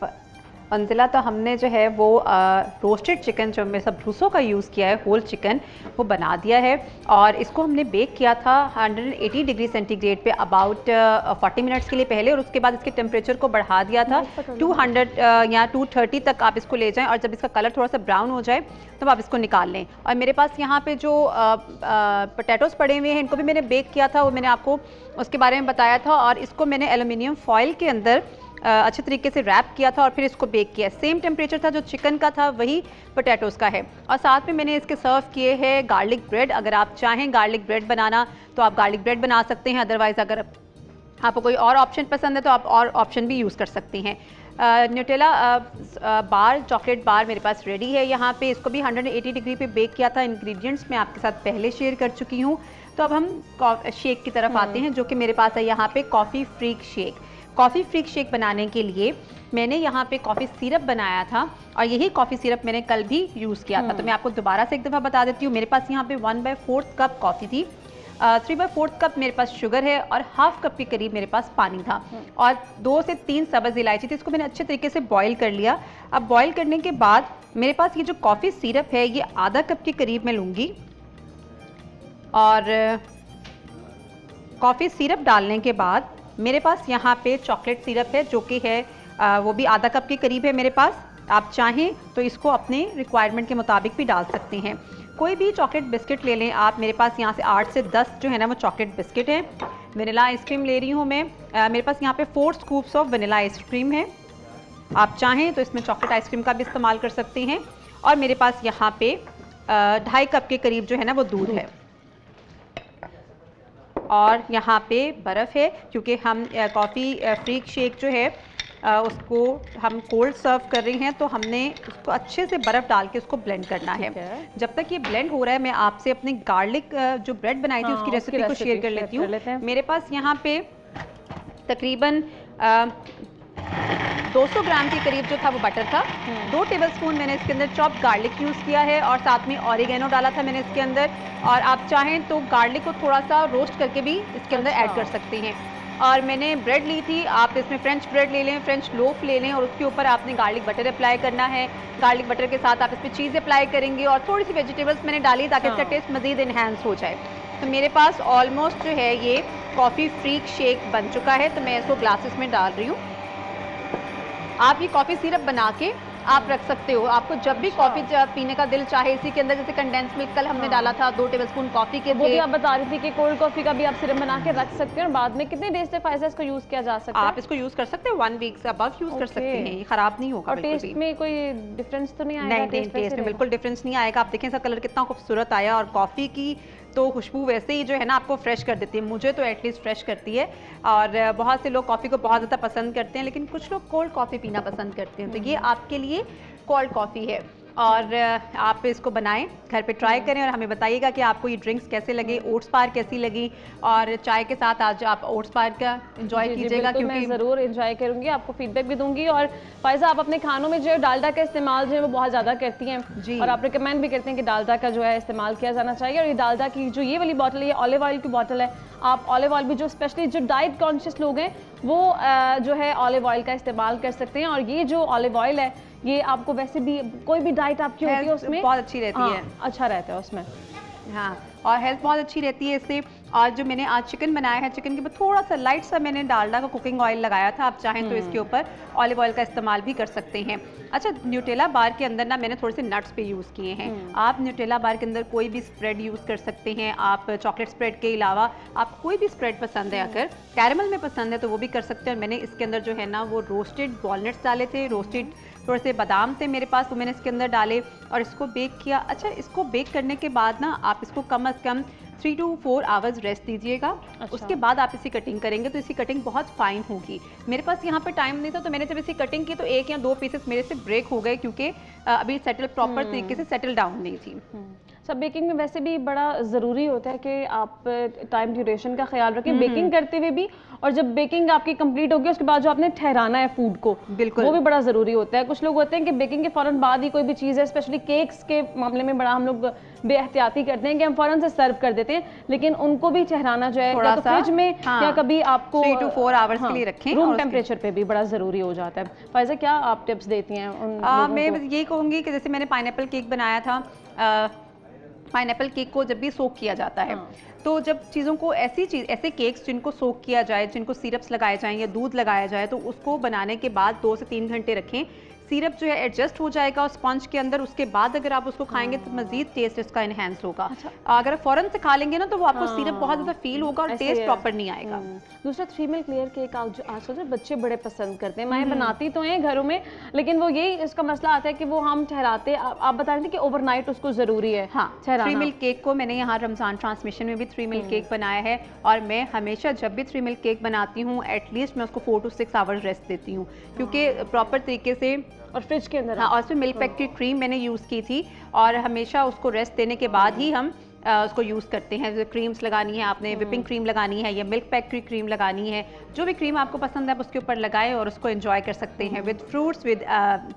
अंजिला, तो हमने जो है वो रोस्टेड चिकन जो हमने सब भूसों का यूज़ किया है, होल चिकन, वो बना दिया है। और इसको हमने बेक किया था 180 डिग्री सेंटीग्रेड पे अबाउट 40 मिनट्स के लिए पहले, और उसके बाद इसके टेम्परेचर को बढ़ा दिया था 200 या 230 तक आप इसको ले जाएं। और जब इसका कलर थोड़ा सा ब्राउन हो जाए तब आप इसको निकाल लें। और मेरे पास यहाँ पे जो पोटैटोस पड़े हुए हैं, इनको भी मैंने बेक किया था, वो मैंने आपको उसके बारे में बताया था। और इसको मैंने एल्युमिनियम फॉइल के अंदर अच्छे तरीके से रैप किया था और फिर इसको बेक किया। सेम टेम्परेचर था जो चिकन का था, वही पोटैटोस का है। और साथ में मैंने इसके सर्व किए हैं गार्लिक ब्रेड। अगर आप चाहें गार्लिक ब्रेड बनाना तो आप गार्लिक ब्रेड बना सकते हैं, अदरवाइज़ अगर आपको कोई और ऑप्शन पसंद है तो आप और ऑप्शन भी यूज़ कर सकती हैं। न्यूटेला बार, चॉकलेट बार मेरे पास रेडी है यहाँ पे। इसको भी 180 डिग्री पे बेक किया था। इंग्रेडिएंट्स मैं आपके साथ पहले शेयर कर चुकी हूँ। तो अब हम शेक की तरफ आते हैं, जो कि मेरे पास है यहाँ पे coffee freak shake. Coffee freak shake बनाने के लिए मैंने यहाँ पे कॉफ़ी सिरप बनाया था और यही कॉफ़ी सिरप मैंने कल भी यूज़ किया था। तो मैं आपको दोबारा से एक दफ़ा बता देती हूँ। मेरे पास यहाँ पे 1/4 कप कॉफ़ी थी, 3/4 कप मेरे पास शुगर है और ½ कप के करीब मेरे पास पानी था और 2 से 3 सब्ज़ इलायची थी। इसको मैंने अच्छे तरीके से बॉईल कर लिया। अब बॉईल करने के बाद मेरे पास ये जो कॉफ़ी सिरप है ये ½ कप के करीब मैं लूँगी और कॉफ़ी सिरप डालने के बाद मेरे पास यहाँ पे चॉकलेट सिरप है जो कि है वो भी ½ कप के करीब है मेरे पास। आप चाहें तो इसको अपने रिक्वायरमेंट के मुताबिक भी डाल सकते हैं। कोई भी चॉकलेट बिस्किट ले लें आप। मेरे पास यहाँ से 8 से 10 जो है ना वो चॉकलेट बिस्किट हैं। वनीला आइसक्रीम ले रही हूँ मैं। मेरे पास यहाँ पे 4 स्कूप्स ऑफ वनीला आइसक्रीम है। आप चाहें तो इसमें चॉकलेट आइसक्रीम का भी इस्तेमाल कर सकते हैं। और मेरे पास यहाँ पे 2.5 कप के करीब जो है ना वो दूध है, और यहाँ पे बर्फ़ है, क्योंकि हम कॉफ़ी फ्रीक शेक जो है उसको हम कोल्ड सर्व कर रही हैं, तो हमने उसको अच्छे से बर्फ़ डाल के उसको ब्लेंड करना है। जब तक ये ब्लेंड हो रहा है, मैं आपसे अपनी गार्लिक जो ब्रेड बनाई थी उसकी रेसिपी को शेयर कर लेती हूँ। मेरे पास यहाँ पे तकरीबन 200 ग्राम के करीब जो था वो बटर था। 2 टेबलस्पून मैंने इसके अंदर चॉप्ड गार्लिक यूज़ किया है, और साथ में ऑरिगेनो डाला था मैंने इसके अंदर। और आप चाहें तो गार्लिक को थोड़ा सा रोस्ट करके भी इसके अंदर ऐड कर सकते हैं। और मैंने ब्रेड ली थी, आप इसमें फ्रेंच ब्रेड ले लें, फ्रेंच लोफ ले लें, और उसके ऊपर आपने गार्लिक बटर अप्लाई करना है। गार्लिक बटर के साथ आप इस पर चीज़ अप्लाई करेंगे, और थोड़ी सी वेजिटेबल्स मैंने डाली ताकि इसका टेस्ट मज़ीद इन्हेंस हो जाए। तो मेरे पास ऑलमोस्ट जो है ये कॉफ़ी फ्रीक शेक बन चुका है, तो मैं इसको ग्लासेस में डाल रही हूँ। आप ये कॉफ़ी सिरप बना के आप रख सकते हो। आपको जब भी कॉफ़ी पीने का दिल चाहे, इसी के अंदर जैसे कंडेंस मिल्क कल हमने डाला था 2 टेबलस्पून कॉफ़ी के,
वो भी आप बता रही थी कि कोल्ड कॉफ़ी का भी आप सिरप बना के रख सकते हैं, और बाद में कितने डेज तक फायदा इसको यूज़ किया जा सकता है?
आप इसको यूज़ कर सकते हैं 1 वीक से अबव यूज़ कर सकते हैं, ये ख़राब नहीं होगा।
और टेस्ट में कोई डिफरेंस तो नहीं आएगा?
नहीं, टेस्ट में बिल्कुल डिफरेंस नहीं आएगा। आप देखें इसका कलर कितना खूबसूरत आया, और कॉफ़ी की तो खुशबू वैसे ही जो है ना आपको फ्रेश कर देती है, मुझे तो एटलीस्ट फ्रेश करती है। और बहुत से लोग कॉफ़ी को बहुत ज़्यादा पसंद करते हैं, लेकिन कुछ लोग कोल्ड कॉफ़ी पीना पसंद करते हैं, तो ये आपके लिए कोल्ड कॉफ़ी है। और आप इसको बनाएं, घर पे ट्राई करें, और हमें बताइएगा कि आपको ये ड्रिंक्स कैसे लगे, ओट्स बार कैसी लगी। और चाय के साथ आज आप ओट्स बार का एंजॉय कीजिएगा, क्योंकि
मैं ज़रूर एंजॉय करूंगी, आपको फीडबैक भी दूंगी। और फायजा, आप अपने खानों में जो है डालडा का इस्तेमाल जो है वो बहुत ज़्यादा करती हैं
जी,
और आप रिकमेंड भी करते हैं कि डालडा का जो है इस्तेमाल किया जाना चाहिए। और ये डालडा की जो ये वाली बॉटल है, ये ऑलिव ऑयल की बॉटल है। आप ऑलिव ऑयल भी, जो स्पेशली जो डाइट कॉन्शियस लोग हैं वो जो है ऑलिव ऑयल का इस्तेमाल कर सकते हैं। और ये जो ऑलिव ऑयल है, ये आपको वैसे भी कोई भी डाइट आपकी होती है उसमें
बहुत अच्छी रहती है,
अच्छा रहता है उसमें,
हाँ, और हेल्थ बहुत अच्छी रहती है इससे। और जो मैंने आज चिकन बनाया है, चिकन के ऊपर थोड़ा सा लाइट सा मैंने डालडा का कुकिंग ऑयल लगाया था, आप चाहें तो इसके ऊपर ऑलिव ऑयल का इस्तेमाल भी कर सकते हैं। अच्छा, न्यूटेला बार के अंदर ना मैंने थोड़े से नट्स पे यूज़ किए हैं। आप न्यूटेला बार के अंदर कोई भी स्प्रेड यूज़ कर सकते हैं। आप चॉकलेट स्प्रेड के अलावा आप कोई भी स्प्रेड पसंद है, अगर कैरेमल में पसंद है तो वो भी कर सकते हैं। मैंने इसके अंदर जो है ना वो रोस्टेड वॉलनट्स डाले थे, रोस्टेड थोड़े से बादाम थे मेरे पास, वो मैंने इसके अंदर डाले और इसको बेक किया। अच्छा, इसको बेक करने के बाद ना आप इसको कम से कम 3 to 4 आवर्स रेस्ट दीजिएगा। अच्छा। उसके बाद आप इसी कटिंग करेंगे तो इसकी कटिंग बहुत फाइन होगी। मेरे पास यहाँ पे टाइम नहीं था, तो मैंने जब इसी कटिंग की तो 1 या 2 पीसेस मेरे से ब्रेक हो गए, क्योंकि अभी सेटल प्रॉपर तरीके से सेटल डाउन नहीं थी।
सब बेकिंग में वैसे भी बड़ा ज़रूरी होता है कि आप टाइम ड्यूरेशन का ख्याल रखें बेकिंग करते हुए भी, और जब बेकिंग आपकी कंप्लीट होगी उसके बाद जो आपने ठहराना है फूड को,
बिल्कुल
वो भी बड़ा ज़रूरी होता है। कुछ लोग होते हैं कि बेकिंग के फ़ौरन बाद ही कोई भी चीज़ है, स्पेशली केक्स के मामले में बड़ा हम लोग बेहतियाती करते हैं कि हम फ़ौरन से सर्व कर देते हैं, लेकिन उनको भी ठहराना जो है
थोड़ा
तो फ्रिज में या कभी आपको
3 to 4 आवर्स के लिए रखें,
रूम टेम्परेचर पे भी बड़ा ज़रूरी हो जाता है। फायजा, क्या आप टिप्स देती हैं उन लोगों
मैं
को?
यही कहूँगी कि जैसे मैंने पाइनएप्पल केक बनाया था, पाइनएप्पल केक को जब भी सोक किया जाता है, तो जब चीज़ों को ऐसे केक्स जिनको सोक किया जाए, जिनको सिरप्स लगाए जाएं या दूध लगाया जाए, तो उसको बनाने के बाद 2 से 3 घंटे रखें। सिरप जो है एडजस्ट हो जाएगा उस स्पंज के अंदर, उसके बाद अगर आप उसको खाएंगे तो मजीद टेस्ट इसका इनहेंस होगा। अच्छा। अगर आप फ़ौरन से खा लेंगे ना तो वो आपको सिरप बहुत ज़्यादा फील होगा और टेस्ट प्रॉपर नहीं आएगा।
दूसरा 3 मिल्क लेयर केक आजकल जो बच्चे बड़े पसंद करते हैं, मैं बनाती तो हैं घरों में, लेकिन वो यही इसका मसला आता है कि वो हम ठहराते, आप बता रहे थे कि ओवरनाइट उसको ज़रूरी है।
हाँ, 3 मिल्क केक को मैंने यहाँ रमज़ान ट्रांसमिशन में भी 3 मिल्क केक बनाया है, और मैं हमेशा जब भी 3 मिल्क केक बनाती हूँ एटलीस्ट मैं उसको 4 to 6 आवर्स रेस्ट देती हूँ, क्योंकि प्रॉपर तरीके से, और फ्रिज के अंदर, हाँ, और उसमें मिल्क पैक की क्रीम मैंने यूज़ की थी, और हमेशा उसको रेस्ट देने के बाद ही हम उसको यूज़ करते हैं। क्रीम्स लगानी है आपने, विपिंग क्रीम लगानी है या मिल्क पैक की क्रीम लगानी है, जो भी क्रीम आपको पसंद है आप उसके ऊपर लगाएं और उसको एंजॉय कर सकते हैं with fruits, with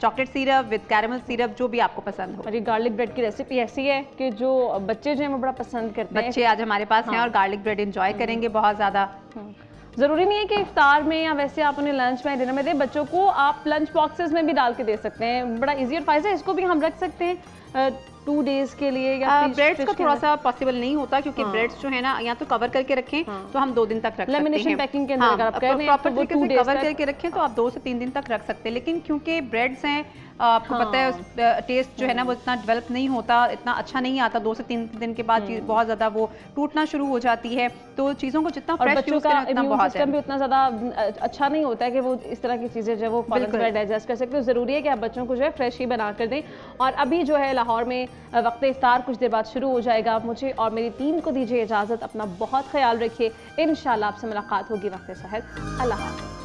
chocolate syrup, with caramel syrup, जो भी आपको पसंद हो।
और ये गार्लिक ब्रेड की रेसिपी ऐसी है कि जो बच्चे जो हैं वो बड़ा पसंद करते हैं।
बच्चे आज हमारे पास हैं और गार्लिक ब्रेड एंजॉय करेंगे बहुत ज़्यादा।
ज़रूरी नहीं है कि इफ्तार में या वैसे आप उन्हें लंच में डिनर में दें, बच्चों को आप लंच बॉक्सेस में भी डाल के दे सकते हैं, बड़ा इजी और फायदा। इसको भी हम रख सकते हैं 2 डेज के लिए, या
ब्रेड्स का थोड़ा सा पॉसिबल नहीं होता, क्योंकि ब्रेड्स जो है ना या तो कवर करके रखें तो हम 2 दिन तक रख सकते हैं।
लेमिनेशन पैकिंग के अंदर अगर आप कह रहे हैं
प्रॉपर तरीके से कवर करके रखें तो आप 2 से 3 दिन तक रख सकते हैं, लेकिन क्योंकि ब्रेड्स हैं आपको पता है टेस्ट जो है ना वो इतना डेवलप नहीं होता, इतना अच्छा नहीं आता। 2 से 3 दिन के बाद चीज़ बहुत ज़्यादा वो टूटना शुरू हो जाती है। तो चीज़ों को जितना
और
फ्रेश
बच्चों
यूज़
का
करें उतना
इम्यून
बहुत
सिस्टम
है।
भी उतना ज़्यादा अच्छा नहीं होता है कि वो इस तरह की चीज़ें जो है वो फौरन
बिल्कुल।
डाइजेस्ट कर सकते हो। ज़रूरी है कि आप बच्चों को जो है फ्रेश ही बना कर दें। और अभी जो है लाहौर में वक्त इफ्तार कुछ देर बाद शुरू हो जाएगा। मुझे और मेरी टीम को दीजिए इजाज़त, अपना बहुत ख्याल रखिए। इंशाल्लाह आपसे मुलाकात होगी वक्त सहर। अल्लाह हाफ़िज़।